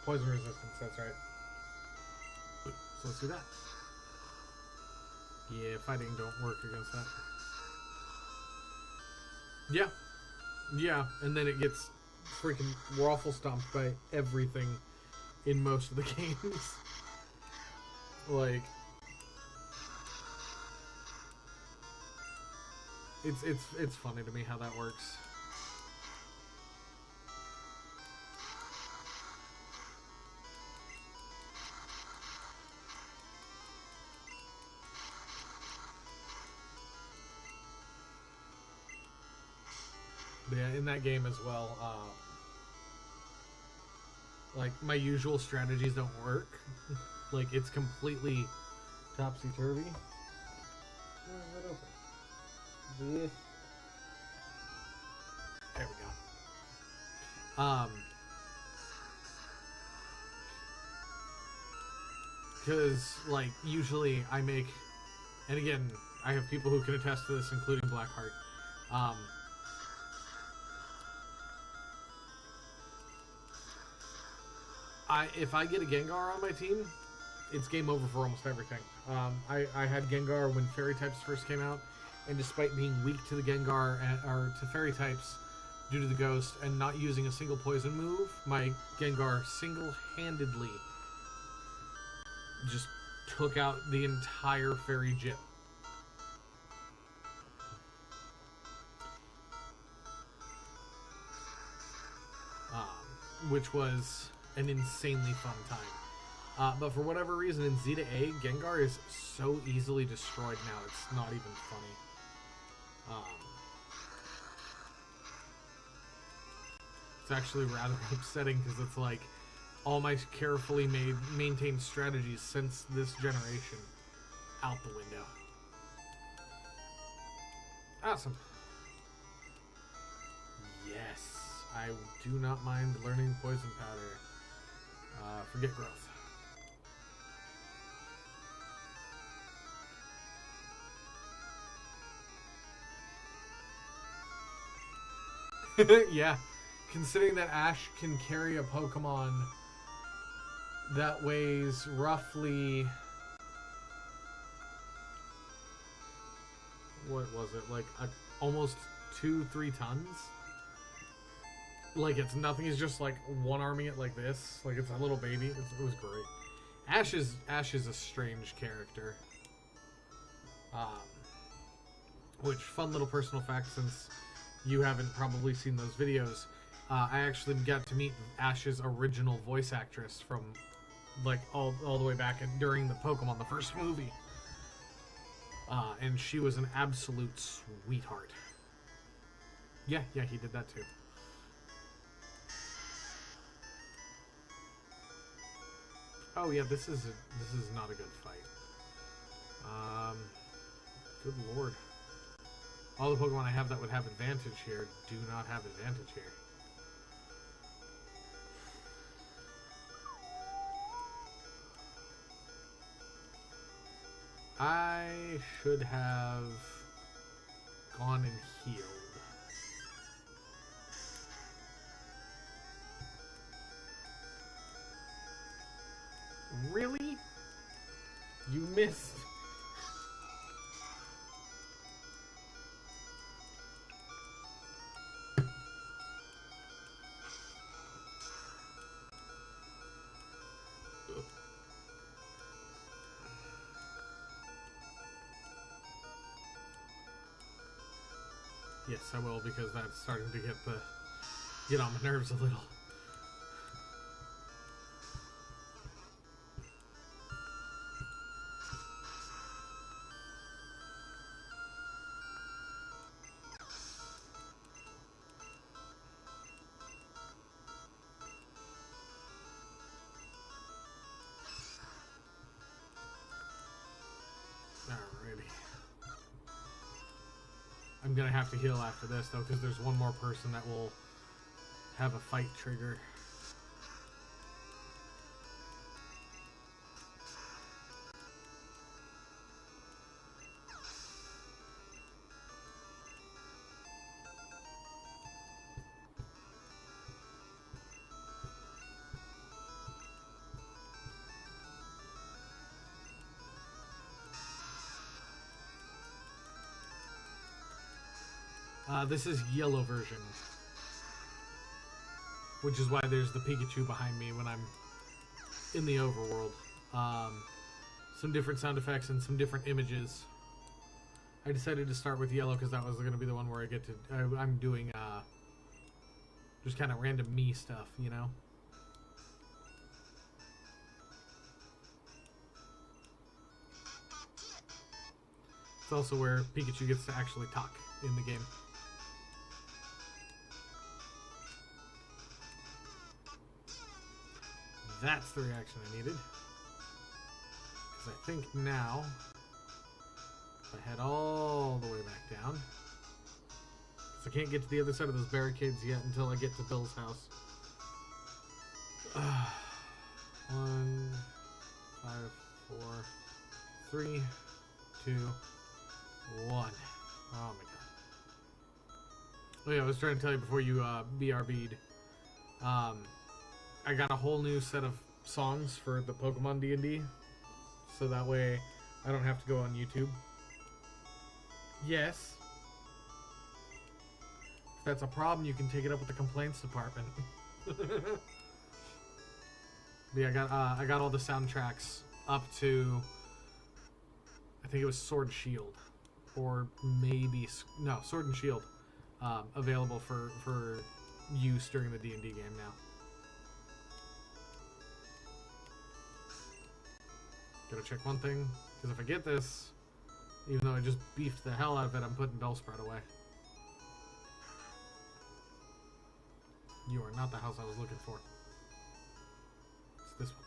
Poison resistance, that's right. So let's do that. Yeah, fighting don't work against that. Yeah. Yeah, and then it gets freaking waffle stomped by everything in most of the games. Like, it's funny to me how that works. Yeah, in that game as well, like, my usual strategies don't work. Like, it's completely topsy-turvy. Where is that open? There we go. Because, like, usually I make, and again, I have people who can attest to this, including Blackheart. If I get a Gengar on my team, it's game over for almost everything. I had Gengar when Fairy types first came out, and despite being weak to the Gengar or to Fairy types due to the Ghost and not using a single poison move, my Gengar single-handedly just took out the entire Fairy gym. Which was an insanely fun time. But for whatever reason, in Z to A, Gengar is so easily destroyed now, it's not even funny. It's actually rather upsetting because it's like all my carefully maintained strategies since this generation out the window. Awesome. Yes. I do not mind learning Poison Powder. Forget Growth. Yeah, considering that Ash can carry a Pokemon that weighs roughly... What was it? Like almost 2-3 tons? Like, it's nothing. He's just, like, one-arming it like this. Like, it's a little baby. It was great. Ash is a strange character. Which, fun little personal fact, since you haven't probably seen those videos, I actually got to meet Ash's original voice actress from, like, all the way back during the Pokemon, the first movie. And she was an absolute sweetheart. Yeah, he did that too. Oh yeah, this is not a good fight. Good lord. All the Pokemon I have that would have advantage here do not have advantage here. I should have gone and healed. Really? You missed. Yes, I will, because that's starting to get on my nerves a little. Alrighty. I'm gonna have to heal after this though, because there's one more person that will have a fight trigger. This is yellow version, which is why there's the Pikachu behind me when I'm in the overworld. Some different sound effects and some different images. I decided to start with yellow because that was going to be the one where I get to... I'm doing just kind of random me stuff, you know? It's also where Pikachu gets to actually talk in the game. That's the reaction I needed. Because I think now, if I head all the way back down, because I can't get to the other side of those barricades yet until I get to Bill's house. 1, 5, 4, 3, 2, 1. Oh my god. Oh yeah, I was trying to tell you before you BRB'd. I got a whole new set of songs for the Pokemon D&D, so that way I don't have to go on YouTube. Yes. If that's a problem, you can take it up with the complaints department. But yeah, I got all the soundtracks up to, I think it was Sword and Shield, or maybe Sword and Shield, available for use during the D&D game now. Gotta check one thing, because if I get this, even though I just beefed the hell out of it, I'm putting Bellsprout away. You are not the house I was looking for. It's this one.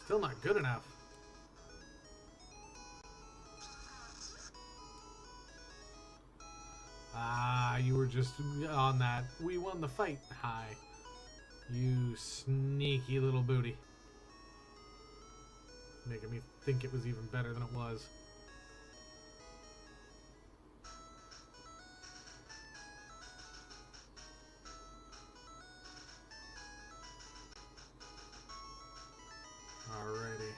Still not good enough. You were just on that "we won the fight" high. You sneaky little booty. Making me think it was even better than it was. Alrighty.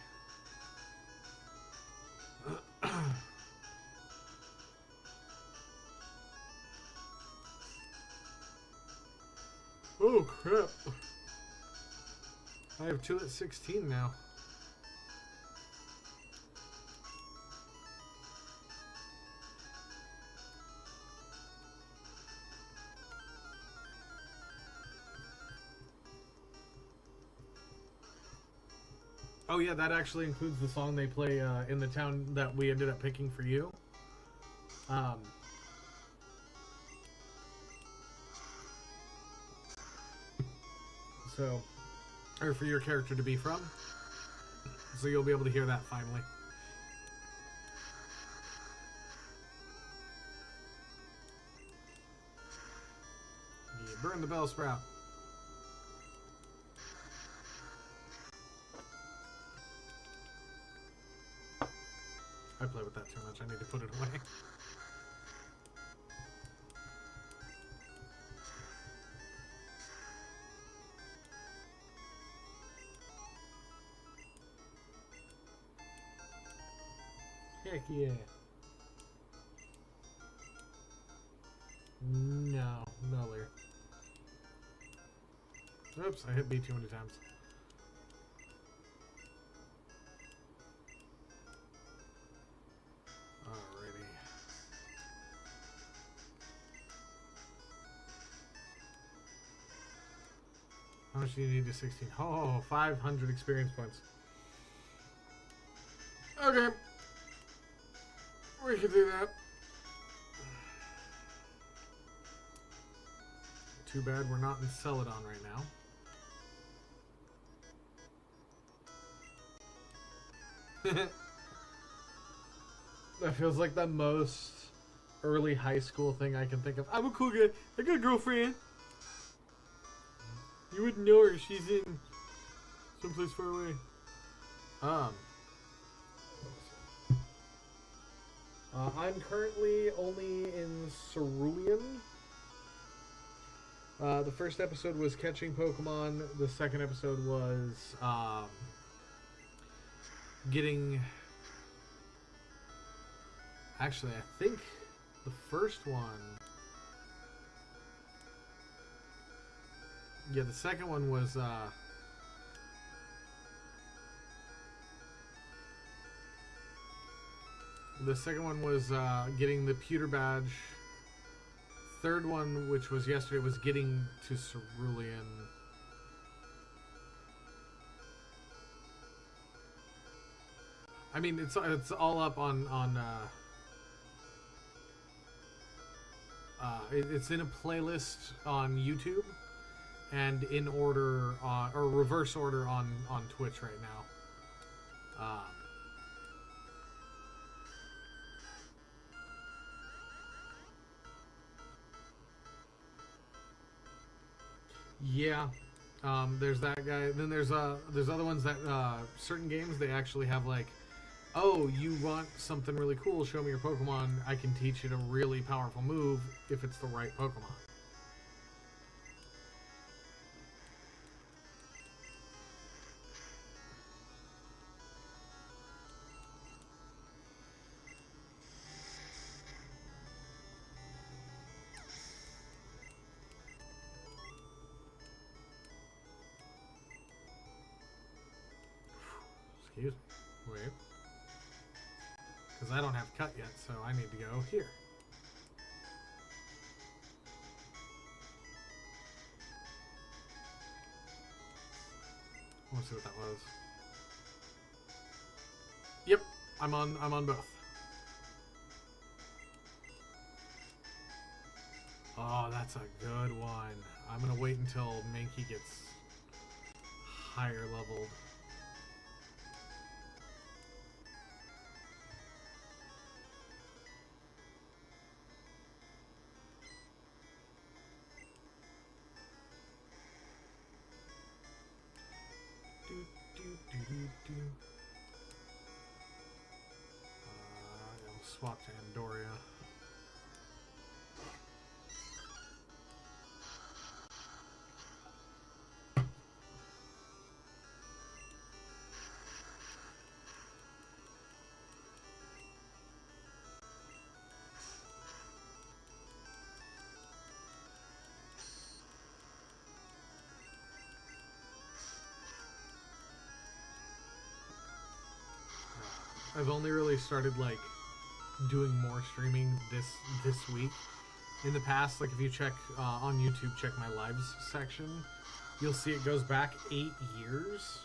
Oh crap. I have 2 at 16 now. Oh yeah, that actually includes the song they play in the town that we ended up picking for you. So, or for your character to be from. So you'll be able to hear that finally. You burn the Bellsprout. I play with that too much. I need to put it away. Heck yeah. No, Miller. Oops, I hit B too many times. Alrighty. How much do you need to 16? Oh, 500 experience points. Okay. We can do that. Too bad we're not in Celadon right now. That feels like the most early high school thing I can think of. I'm a cool guy. I got a girlfriend. You wouldn't know her. She's in someplace far away. I'm currently only in Cerulean. The first episode was catching Pokemon. The second episode was getting... Actually, I think the first one... Yeah, the second one was... The second one was getting the pewter badge. Third one, which was yesterday, was getting to Cerulean. I mean, it's all up on it's in a playlist on YouTube, and in order or reverse order on Twitch right now. Yeah, there's that guy. Then there's other ones that certain games they actually have like, oh, you want something really cool? Show me your Pokemon. I can teach you a really powerful move if it's the right Pokemon. Excuse me. Wait. Because I don't have cut yet, so I need to go here. I want to see what that was. Yep, I'm on both. Oh, that's a good one. I'm gonna wait until Mankey gets higher leveled. I'll swap to Andoria. I've only really started like doing more streaming this week. In the past, like if you check on YouTube, check my lives section, you'll see it goes back 8 years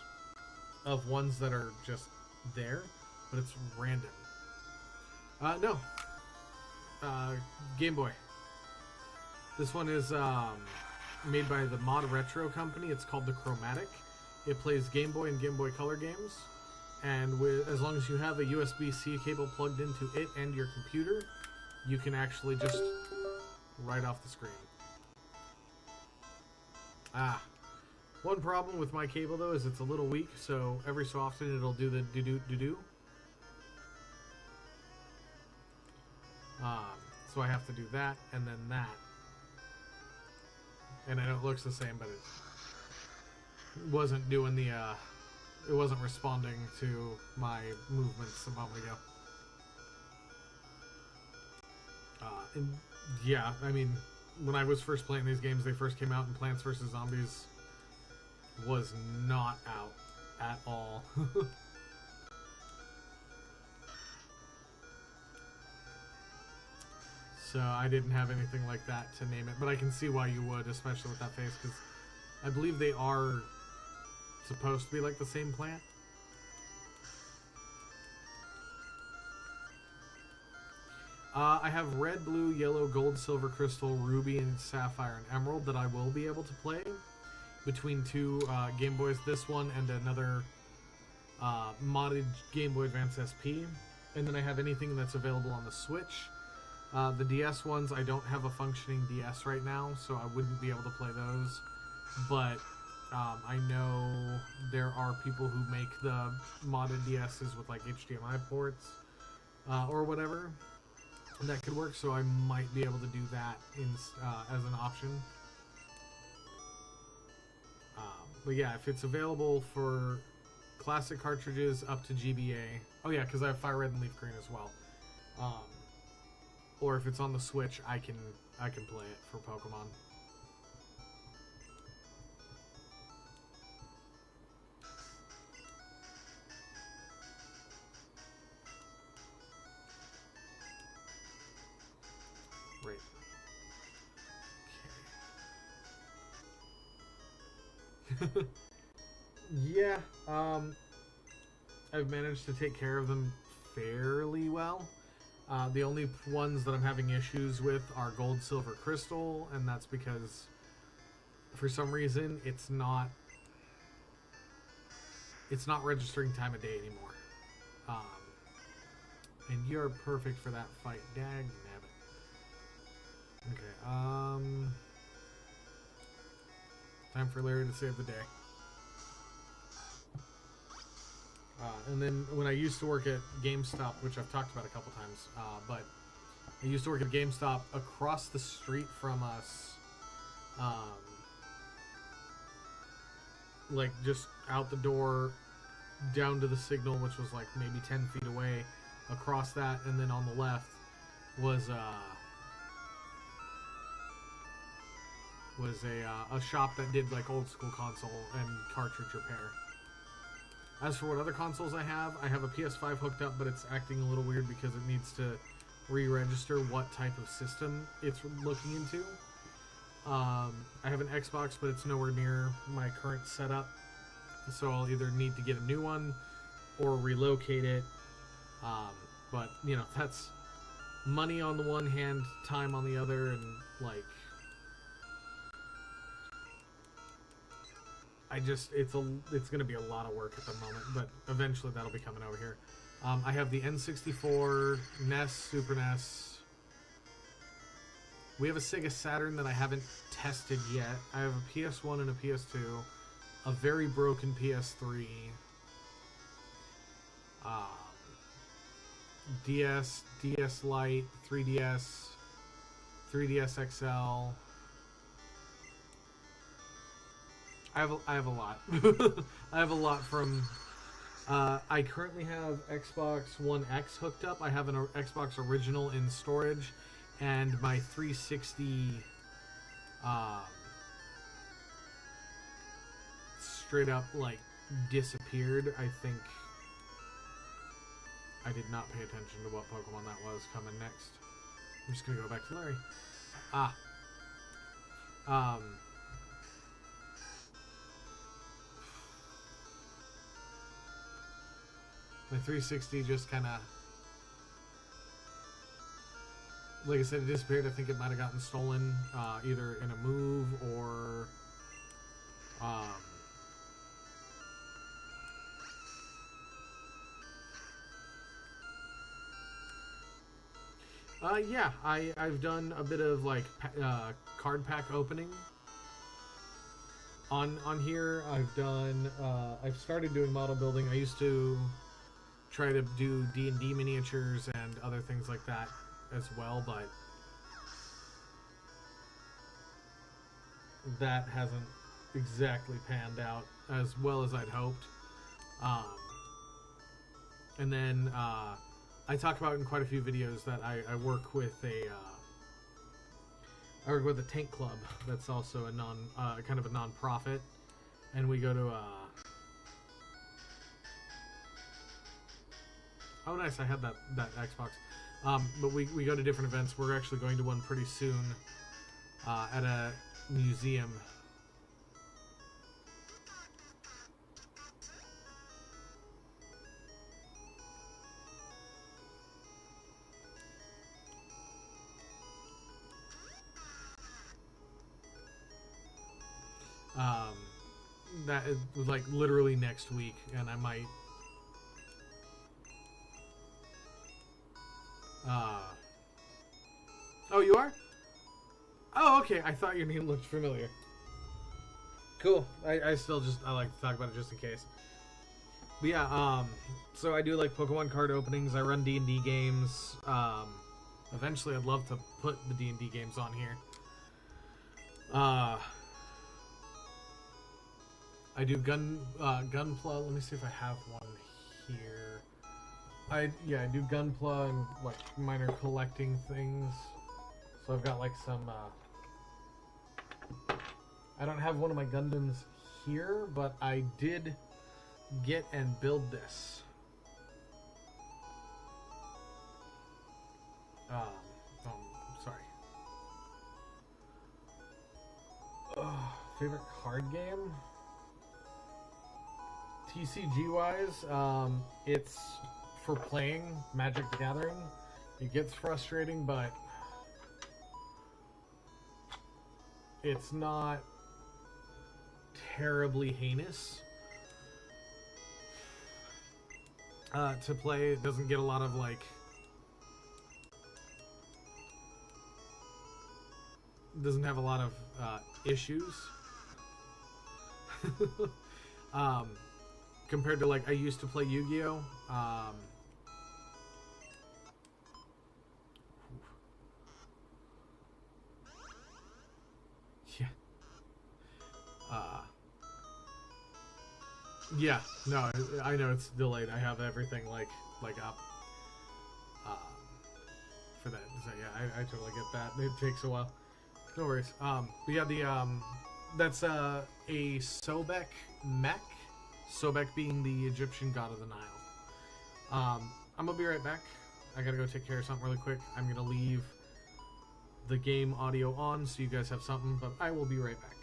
of ones that are just there, but it's random. No. Game Boy. This one is made by the Mod Retro company. It's called the Chromatic. It plays Game Boy and Game Boy Color games. And as long as you have a USB-C cable plugged into it and your computer, you can actually just write off the screen. One problem with my cable though is it's a little weak, so every so often it'll do the do-do-do-do. So I have to do that and then that. And I know it looks the same, but it wasn't doing the it wasn't responding to my movements a moment ago. And yeah, I mean, when I was first playing these games, they first came out, and Plants vs. Zombies was not out at all. So I didn't have anything like that to name it, but I can see why you would, especially with that face, because I believe they are supposed to be like the same plant. I have red, blue, yellow, gold, silver, crystal, ruby, and sapphire and emerald that I will be able to play between two Game Boys. This one and another modded Game Boy Advance SP. And then I have anything that's available on the Switch. The DS ones, I don't have a functioning DS right now, so I wouldn't be able to play those. But I know there are people who make the modded DSs with like HDMI ports or whatever. And that could work, so I might be able to do that as an option. But yeah, if it's available for classic cartridges up to GBA. Oh yeah, because I have Fire Red and Leaf Green as well. Or if it's on the Switch, I can play it for Pokemon. Right. Okay. Yeah, I've managed to take care of them fairly well. The only ones that I'm having issues with are gold, silver, crystal, and that's because for some reason it's not registering time of day anymore. And you're perfect for that fight, dag nabbit. Okay, time for Larry to save the day. And then when I used to work at GameStop, which I've talked about a couple times, but I used to work at GameStop across the street from us, like just out the door, down to the signal, which was like maybe 10 feet away, across that, and then on the left was a shop that did like old school console and cartridge repair. As for what other consoles I have a PS5 hooked up, but it's acting a little weird because it needs to re-register what type of system it's looking into. I have an Xbox, but it's nowhere near my current setup, so I'll either need to get a new one or relocate it. But, you know, that's money on the one hand, time on the other, and, like, it's going to be a lot of work at the moment, but eventually that'll be coming over here. I have the N64, NES, Super NES. We have a Sega Saturn that I haven't tested yet. I have a PS1 and a PS2, a very broken PS3, DS, DS Lite, 3DS, 3DS XL. I have a lot. I have a lot from... I currently have Xbox One X hooked up. I have an Xbox original in storage, and my 360 straight up, like, disappeared. I think I did not pay attention to what Pokemon that was coming next. I'm just gonna go back to Larry. My 360 just kind of, like I said, it disappeared. I think it might have gotten stolen, either in a move or, yeah, I've done a bit of, like, card pack opening on here. I've started doing model building. I used to try to do D&D miniatures and other things like that as well, but that hasn't exactly panned out as well as I'd hoped. And then I talk about in quite a few videos that I work with a tank club that's also a kind of a non-profit, and we go to oh, nice! I had that Xbox. But we go to different events. We're actually going to one pretty soon at a museum. Um, that is like literally next week, and I might. Oh, you are? Oh, okay. I thought your name looked familiar. Cool. I still just I like to talk about it just in case. But yeah, so I do like Pokemon card openings. I run D&D games. Eventually, I'd love to put the D&D games on here. I do Gunpla. Let me see if I have one here. I do Gunpla and like minor collecting things. So I've got like some. I don't have one of my Gundams here, but I did get and build this. Sorry. Favorite card game? TCG wise, it's for playing Magic the Gathering. It gets frustrating, but it's not terribly heinous to play. It doesn't get a lot of like doesn't have a lot of issues compared to like I used to play Yu-Gi-Oh. Yeah, no, I know it's delayed. I have everything like up for that. So yeah, I totally get that. It takes a while. No worries. But yeah, the that's a Sobek mech. Sobek being the Egyptian god of the Nile. I'm gonna be right back. I gotta go take care of something really quick. I'm gonna leave the game audio on so you guys have something, but I will be right back.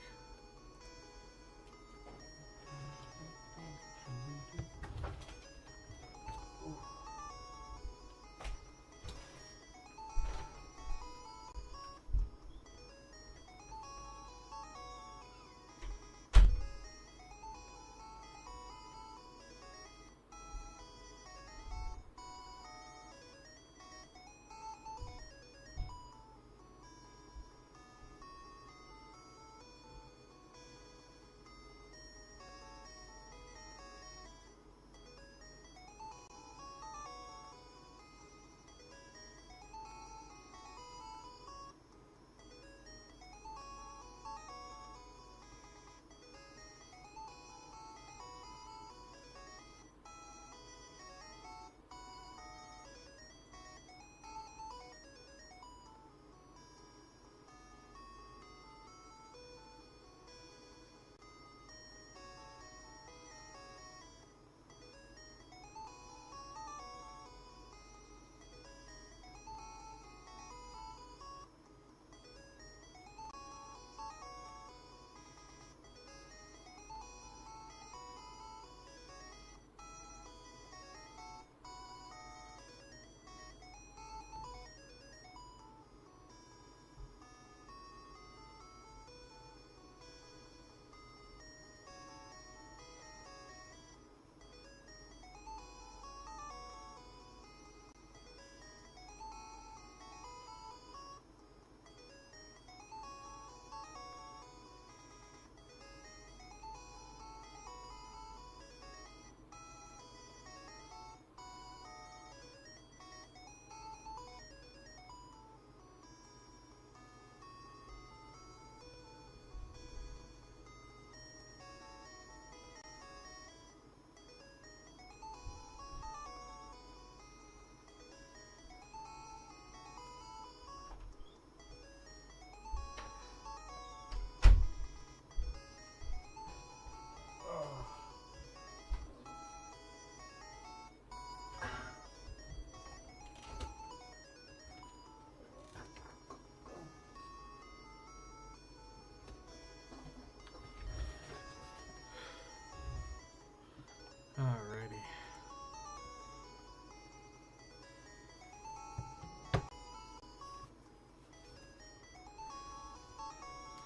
Alrighty.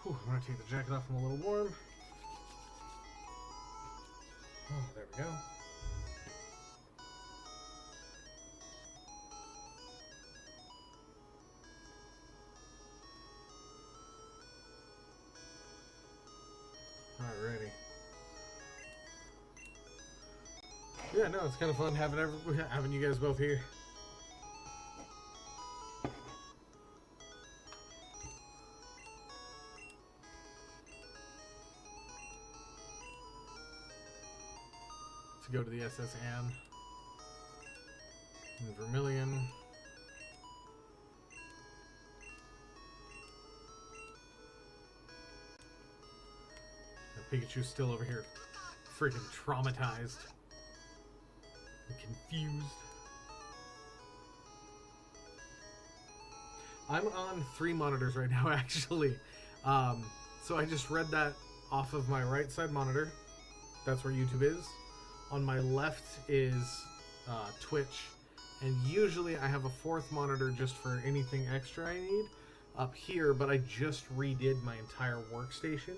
Whew, I'm gonna take the jacket off. I'm a little warm. we go. Alrighty. Yeah, no, it's kind of fun having you guys both here. To go to the SS Anne and Vermilion. And Pikachu's still over here, freaking traumatized and confused. I'm on 3 monitors right now, actually. So I just read that off of my right side monitor. That's where YouTube is. On my left is Twitch. And usually I have a 4th monitor just for anything extra I need up here, but I just redid my entire workstation.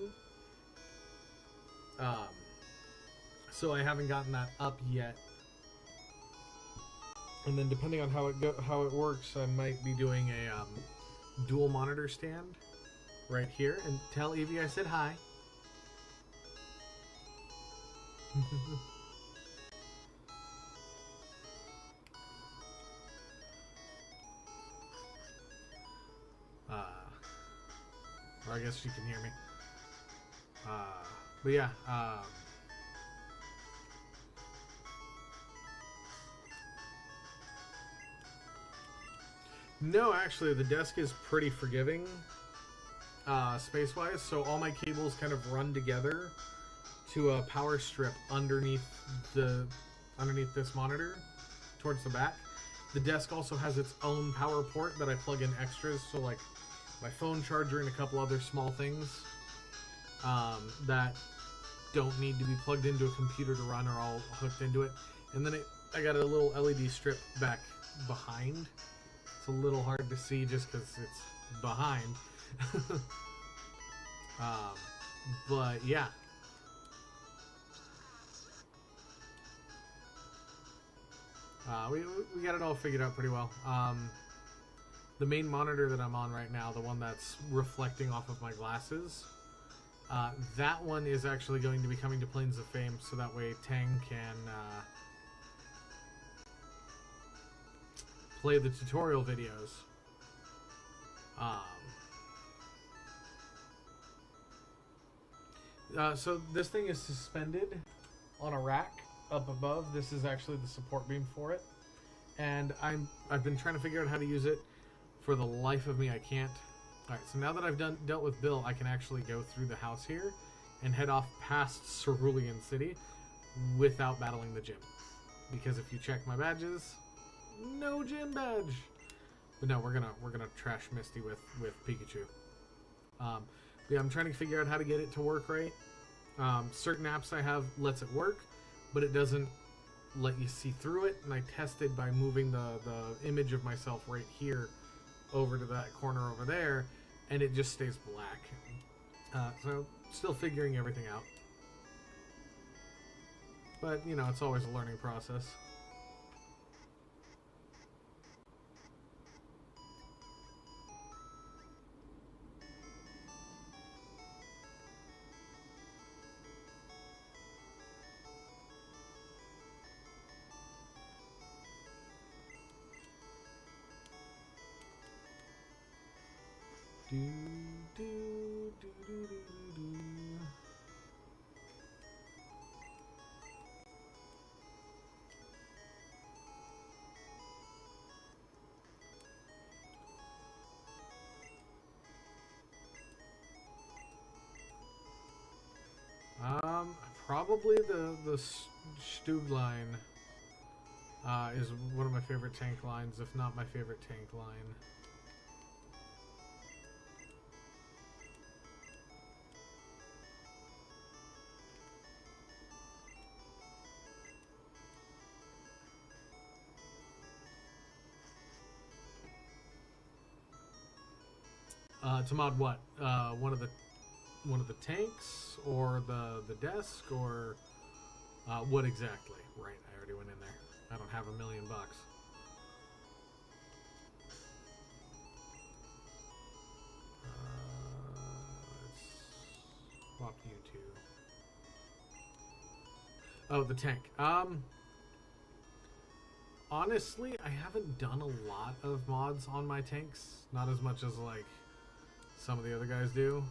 So I haven't gotten that up yet. And then depending on how it works, I might be doing a dual monitor stand right here. And tell Evie I said hi. Or I guess she can hear me. But yeah. No, actually, the desk is pretty forgiving, space-wise. So all my cables kind of run together to a power strip underneath this monitor, towards the back. The desk also has its own power port that I plug in extras, so like my phone charger and a couple other small things that don't need to be plugged into a computer to run are all hooked into it. And then I got a little LED strip back behind. It's a little hard to see just because it's behind. But yeah. We got it all figured out pretty well. The main monitor that I'm on right now, the one that's reflecting off of my glasses, that one is actually going to be coming to Plains of Fame, so that way Tang can play the tutorial videos. So this thing is suspended on a rack up above. This is actually the support beam for it, and I've been trying to figure out how to use it. For the life of me, I can't. All right, so now that I've dealt with Bill, I can actually go through the house here and head off past Cerulean City without battling the gym. Because if you check my badges, no gym badge. But no, we're gonna trash Misty with Pikachu. Yeah, I'm trying to figure out how to get it to work right. Certain apps I have lets it work, but it doesn't let you see through it. And I tested by moving the image of myself right here over to that corner over there, and it just stays black. So still figuring everything out. But, you know, it's always a learning process. Do, do, do, do, do, do. Probably the Stugline is one of my favorite tank lines, if not my favorite tank line. To mod what? One of the tanks, or the desk, or What exactly? Right, I already went in there. I don't have $1 million. Let's swap you two. Oh, the tank. Honestly, I haven't done a lot of mods on my tanks. Not as much as, like, some of the other guys do.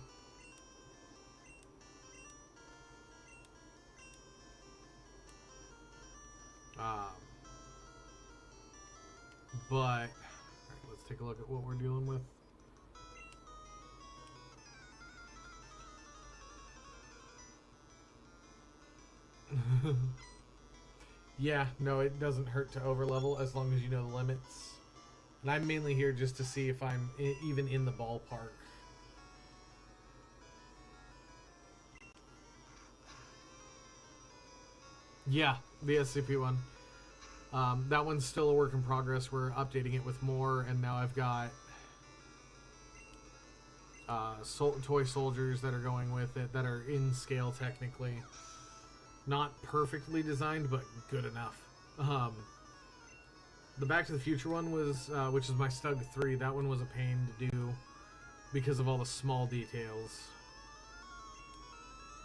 But, alright, let's take a look at what we're dealing with. Yeah, no, it doesn't hurt to overlevel as long as you know the limits. And I'm mainly here just to see if I'm even in the ballpark. Yeah, the SCP one. That one's still a work in progress. We're updating it with more, and now I've got toy soldiers that are going with it that are in scale technically. Not perfectly designed, but good enough. The Back to the Future one was, which is my Stug 3, that one was a pain to do because of all the small details.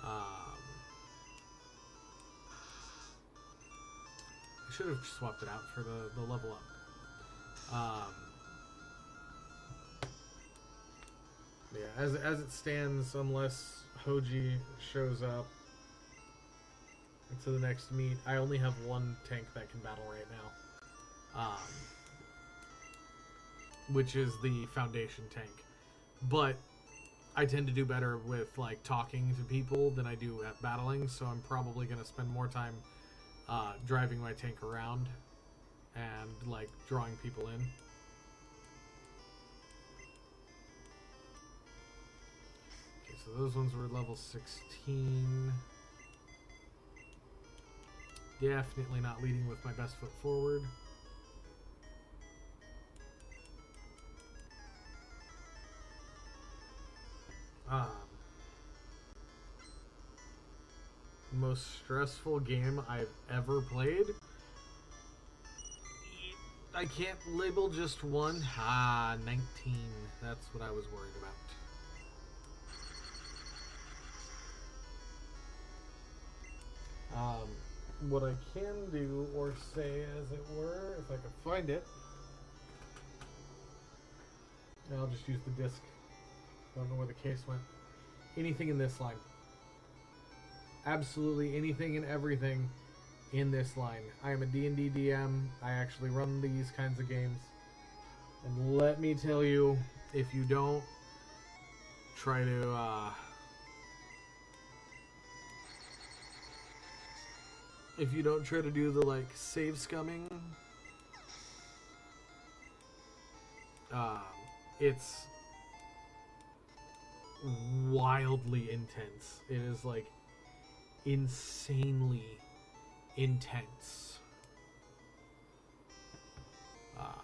I should have swapped it out for the level up. Yeah, as it stands, unless Hoji shows up to the next meet, I only have one tank that can battle right now, which is the Foundation tank. But I tend to do better with like talking to people than I do at battling, so I'm probably going to spend more time driving my tank around and like drawing people in. Okay, so those ones were level 16. Definitely not leading with my best foot forward. Most stressful game I've ever played? I can't label just one. 19. That's what I was worried about. What I can do, or say as it were, if I can find it, I'll just use the disc. I don't know where the case went. Anything in this line. Absolutely anything and everything in this line. I am a D&D DM. I actually run these kinds of games. And let me tell you, if you don't try to do the like save scumming, it's wildly intense. It is like insanely intense. I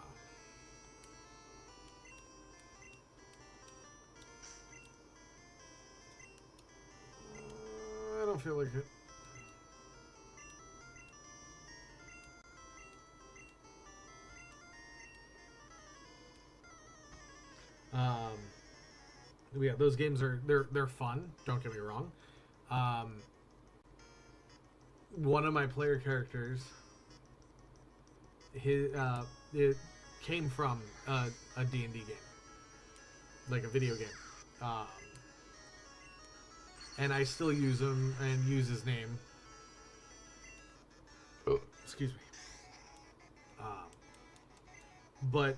don't feel like it. Yeah, those games are they're fun. Don't get me wrong. One of my player characters, it came from a D&D game, like a video game, and I still use him and use his name. Oh, excuse me. But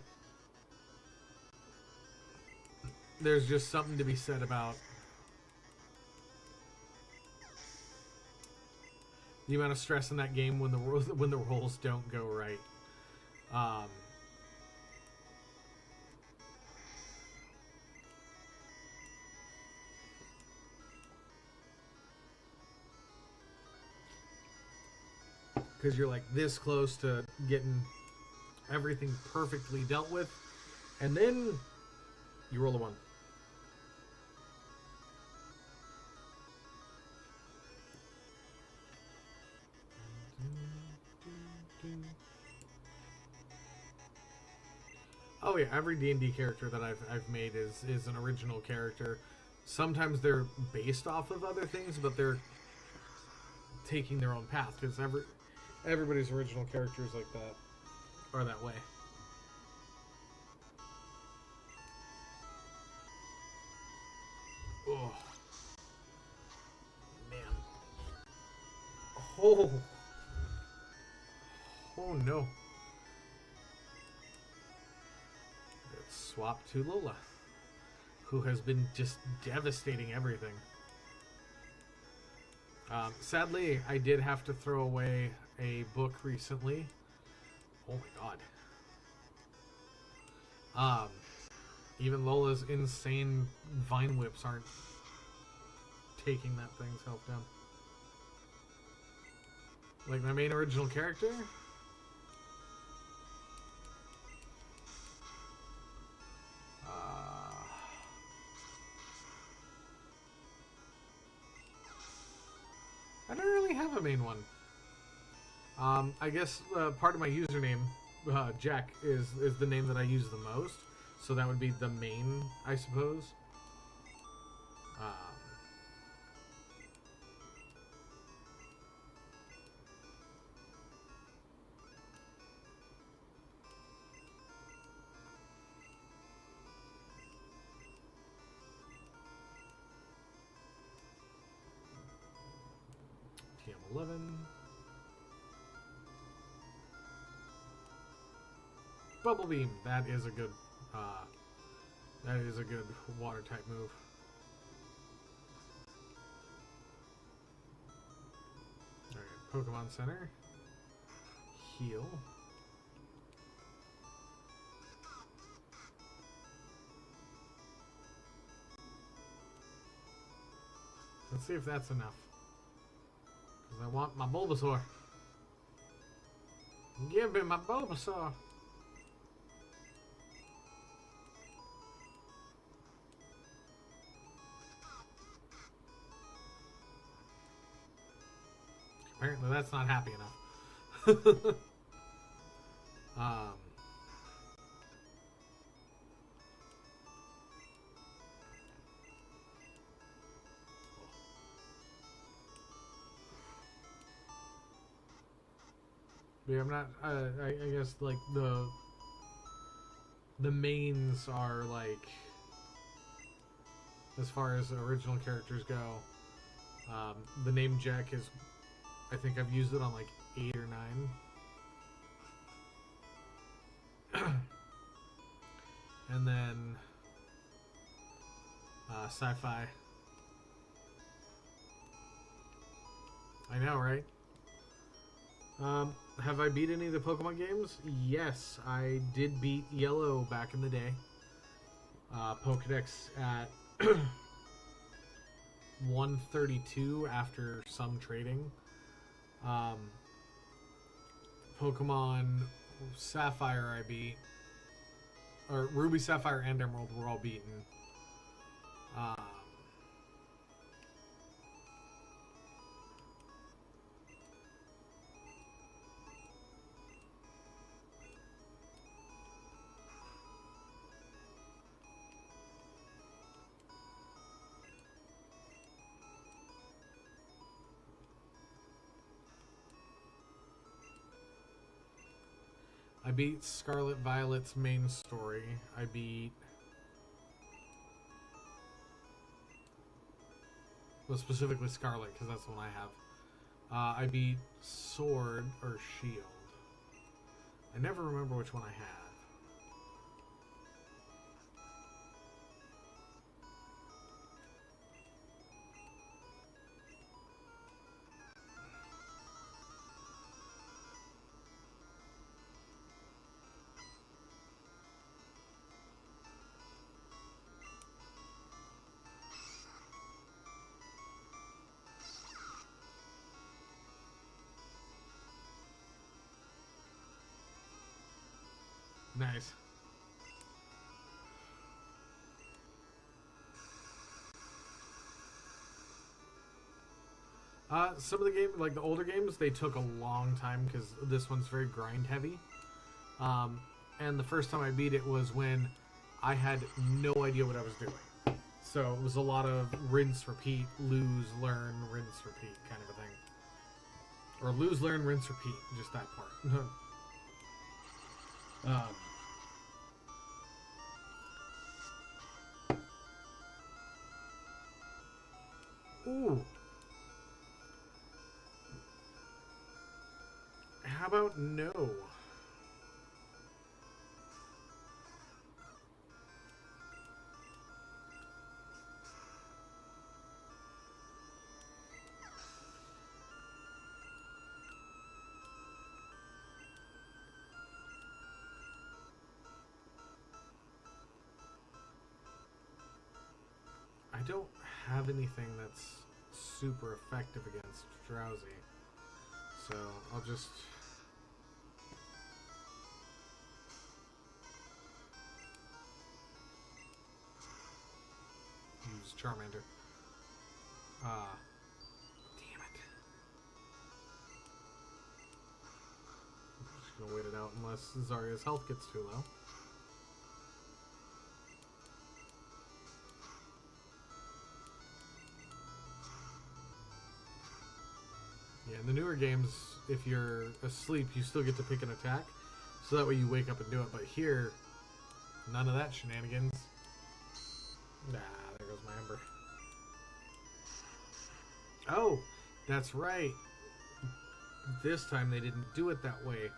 there's just something to be said about the amount of stress in that game when the rolls don't go right. Because you're like this close to getting everything perfectly dealt with, and then you roll a 1. Oh yeah, every D&D character that I've made is an original character. Sometimes they're based off of other things, but they're taking their own path because everybody's original characters like that are that way. Oh man! Oh oh no! Let's swap to Lola, who has been just devastating everything. Sadly, I did have to throw away a book recently. Oh my god. Even Lola's insane vine whips aren't taking that thing's health down. Like my main original character? I don't really have a main one. I guess part of my username, Jack, is the name that I use the most. So that would be the main, I suppose. TM11. Bubble Beam. That is a good water type move. Alright, Pokemon Center. Heal. Let's see if that's enough. Because I want my Bulbasaur. Give me my Bulbasaur. Apparently that's not happy enough. Yeah, I'm not. I guess like the mains are like, as far as original characters go. The name Jack is, I think I've used it on like 8 or 9. And then sci-fi. I know, right? Have I beat any of the Pokemon games? Yes, I did beat Yellow back in the day. Pokedex at 132 after some trading. Pokemon Sapphire I beat. Or Ruby, Sapphire, and Emerald were all beaten. I beat Scarlet Violet's main story. I beat... Well, specifically Scarlet, because that's the one I have. I beat Sword or Shield. I never remember which one I had. Nice. Some of the games, like the older games, they took a long time because this one's very grind heavy. and the first time I beat it was when I had no idea what I was doing. So it was a lot of rinse, repeat, lose, learn, rinse, repeat kind of a thing. Or lose, learn, rinse, repeat. Just that part. Ooh. How about no? I don't have anything that's super effective against Drowsy. So I'll just... use Charmander. Damn it. I'm just gonna wait it out unless Zarya's health gets too low. Yeah, in the newer games, if you're asleep, you still get to pick an attack. So that way you wake up and do it. But here, none of that shenanigans. Nah, there goes my Ember. Oh, that's right. This time they didn't do it that way.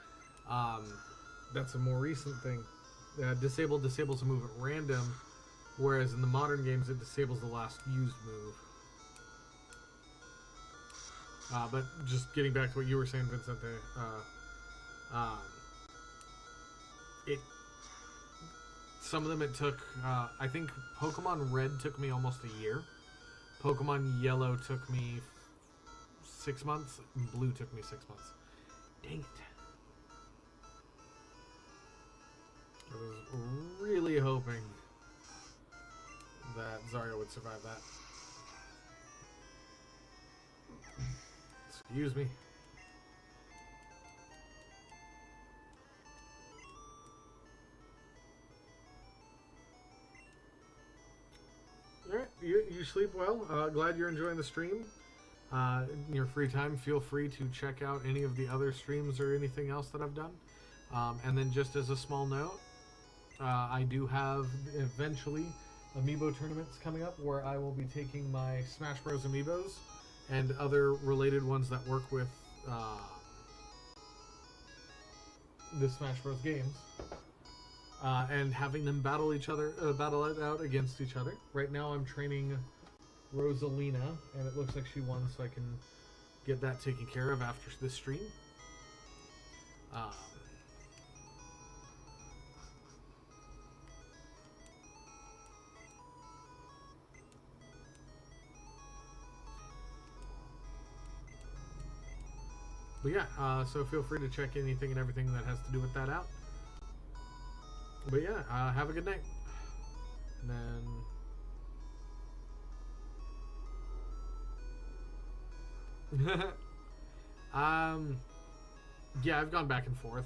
That's a more recent thing. Disable disables a move at random, whereas in the modern games it disables the last used move. But just getting back to what you were saying, Vincente, some of them it took, I think Pokemon Red took me almost a year. Pokemon Yellow took me 6 months. And Blue took me 6 months. Dang it. I was really hoping that Zarya would survive that. Excuse me. Alright, you sleep well. Glad you're enjoying the stream. In your free time, feel free to check out any of the other streams or anything else that I've done. And then just as a small note, I do have eventually Amiibo tournaments coming up where I will be taking my Smash Bros. Amiibos and other related ones that work with the Smash Bros. Games, and having them battle each other, battle it out against each other. Right now, I'm training Rosalina, and it looks like she won, so I can get that taken care of after this stream. But yeah, so feel free to check anything and everything that has to do with that out. But yeah, have a good night. And then... yeah, I've gone back and forth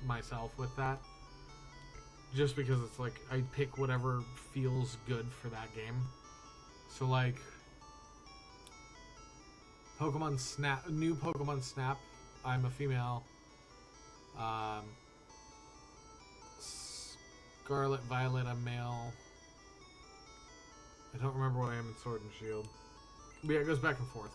myself with that. Just because it's like, I pick whatever feels good for that game. So like... Pokemon Snap, new Pokemon Snap, I'm a female. Scarlet Violet, I'm male. I don't remember what I am in Sword and Shield. But yeah, it goes back and forth.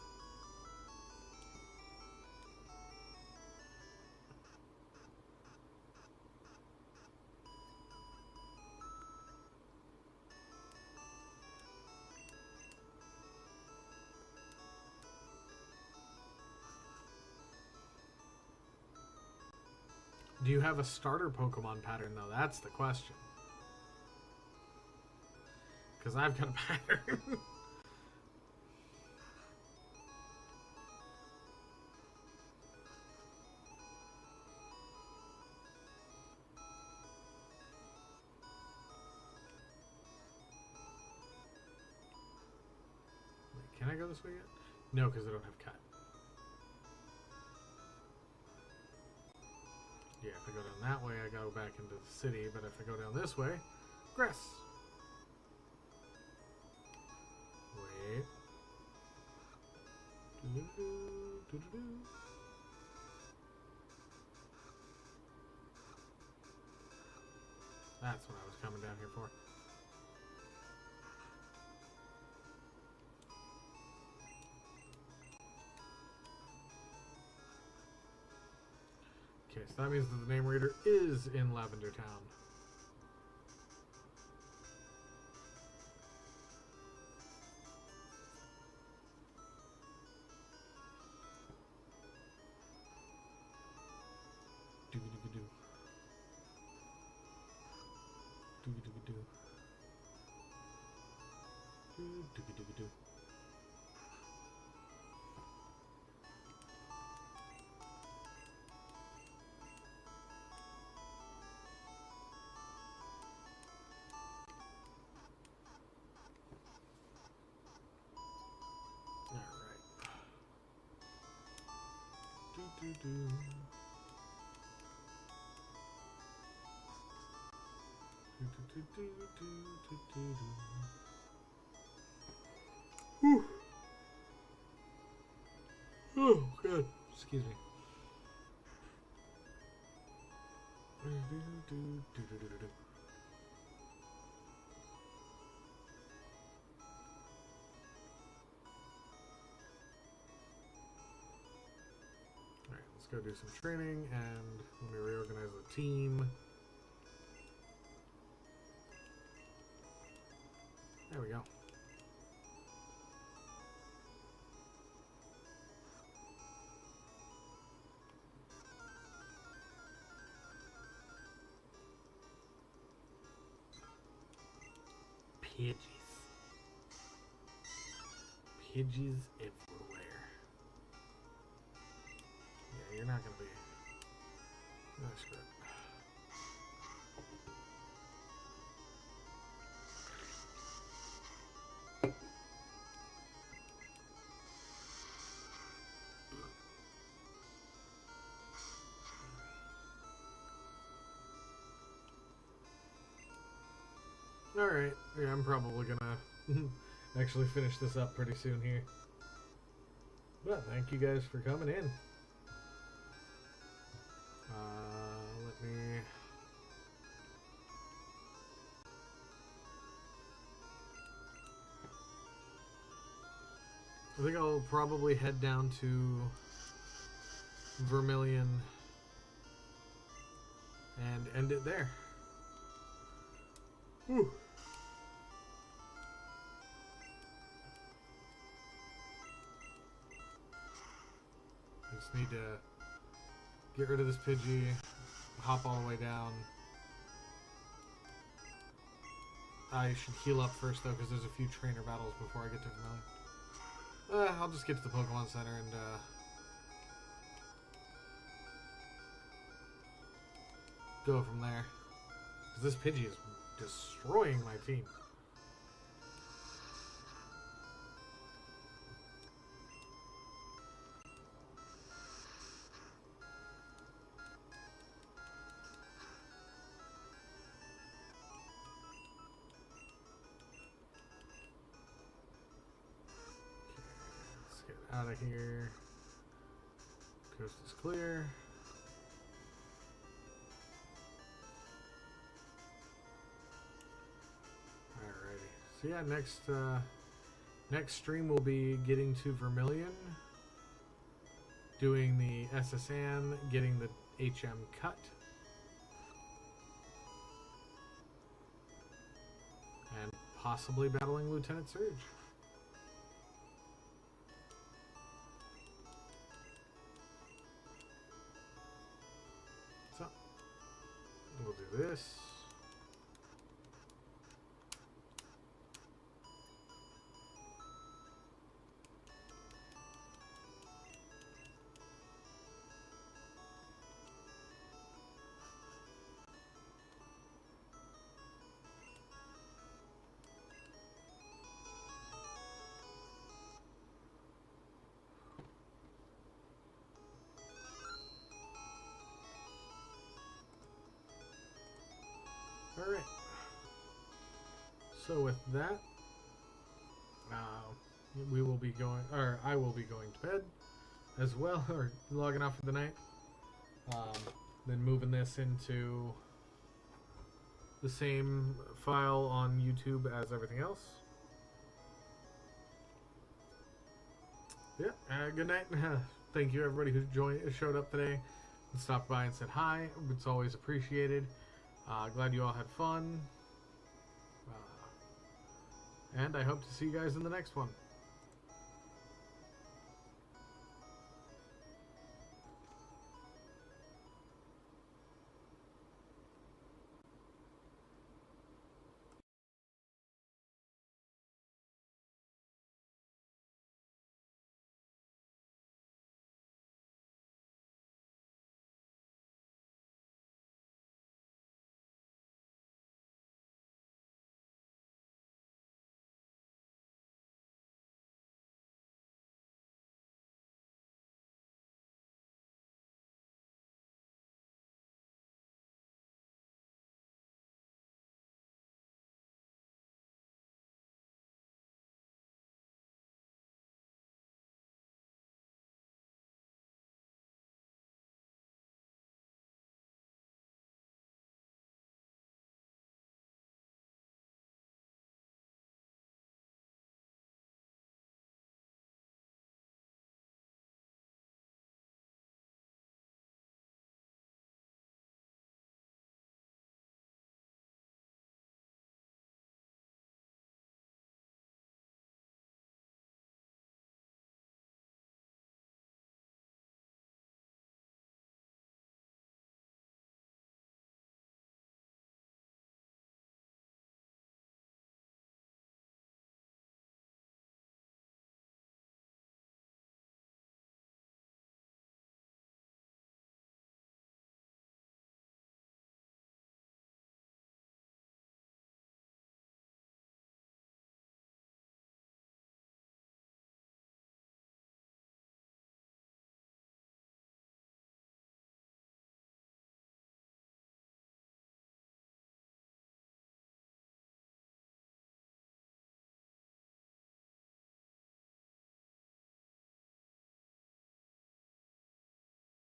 Do you have a starter Pokemon pattern, though? That's the question. Because I've got a pattern. Wait, can I go this way yet? No, because I don't have cat. Yeah, if I I go down that way, I go back into the city. But if I go down this way, grass. Wait. That's what I was coming down here for. Okay, so that means that the name reader is in Lavender Town. Doo-doo-doo-doo. Doo-doo-doo-doo. Doo-doo-doo-doo. Whew. Oh, God. Excuse me. Alright, let's go do some training and let me reorganize the team. There we go. Pidgeys. Pidgeys everywhere. Yeah, you're not gonna be. No, screw it. Alright, yeah, I'm probably gonna actually finish this up pretty soon here. But thank you guys for coming in. Let me... I think I'll probably head down to Vermilion and end it there. Whew. I just need to get rid of this Pidgey, hop all the way down. I should heal up first though, because there's a few trainer battles before I get to Vermilion. I'll just get to the Pokemon Center and go from there. Because this Pidgey is destroying my team. Out of here. Coast is clear. Alrighty. So yeah, next stream we'll be getting to Vermilion, doing the SSN, getting the HM cut, and possibly battling Lieutenant Surge. We'll do this. So with that, we will be going, or I will be going to bed as well, or logging off for the night. Then moving this into the same file on YouTube as everything else. Yeah, good night. Thank you everybody who showed up today and stopped by and said hi. It's always appreciated. Glad you all had fun. And I hope to see you guys in the next one.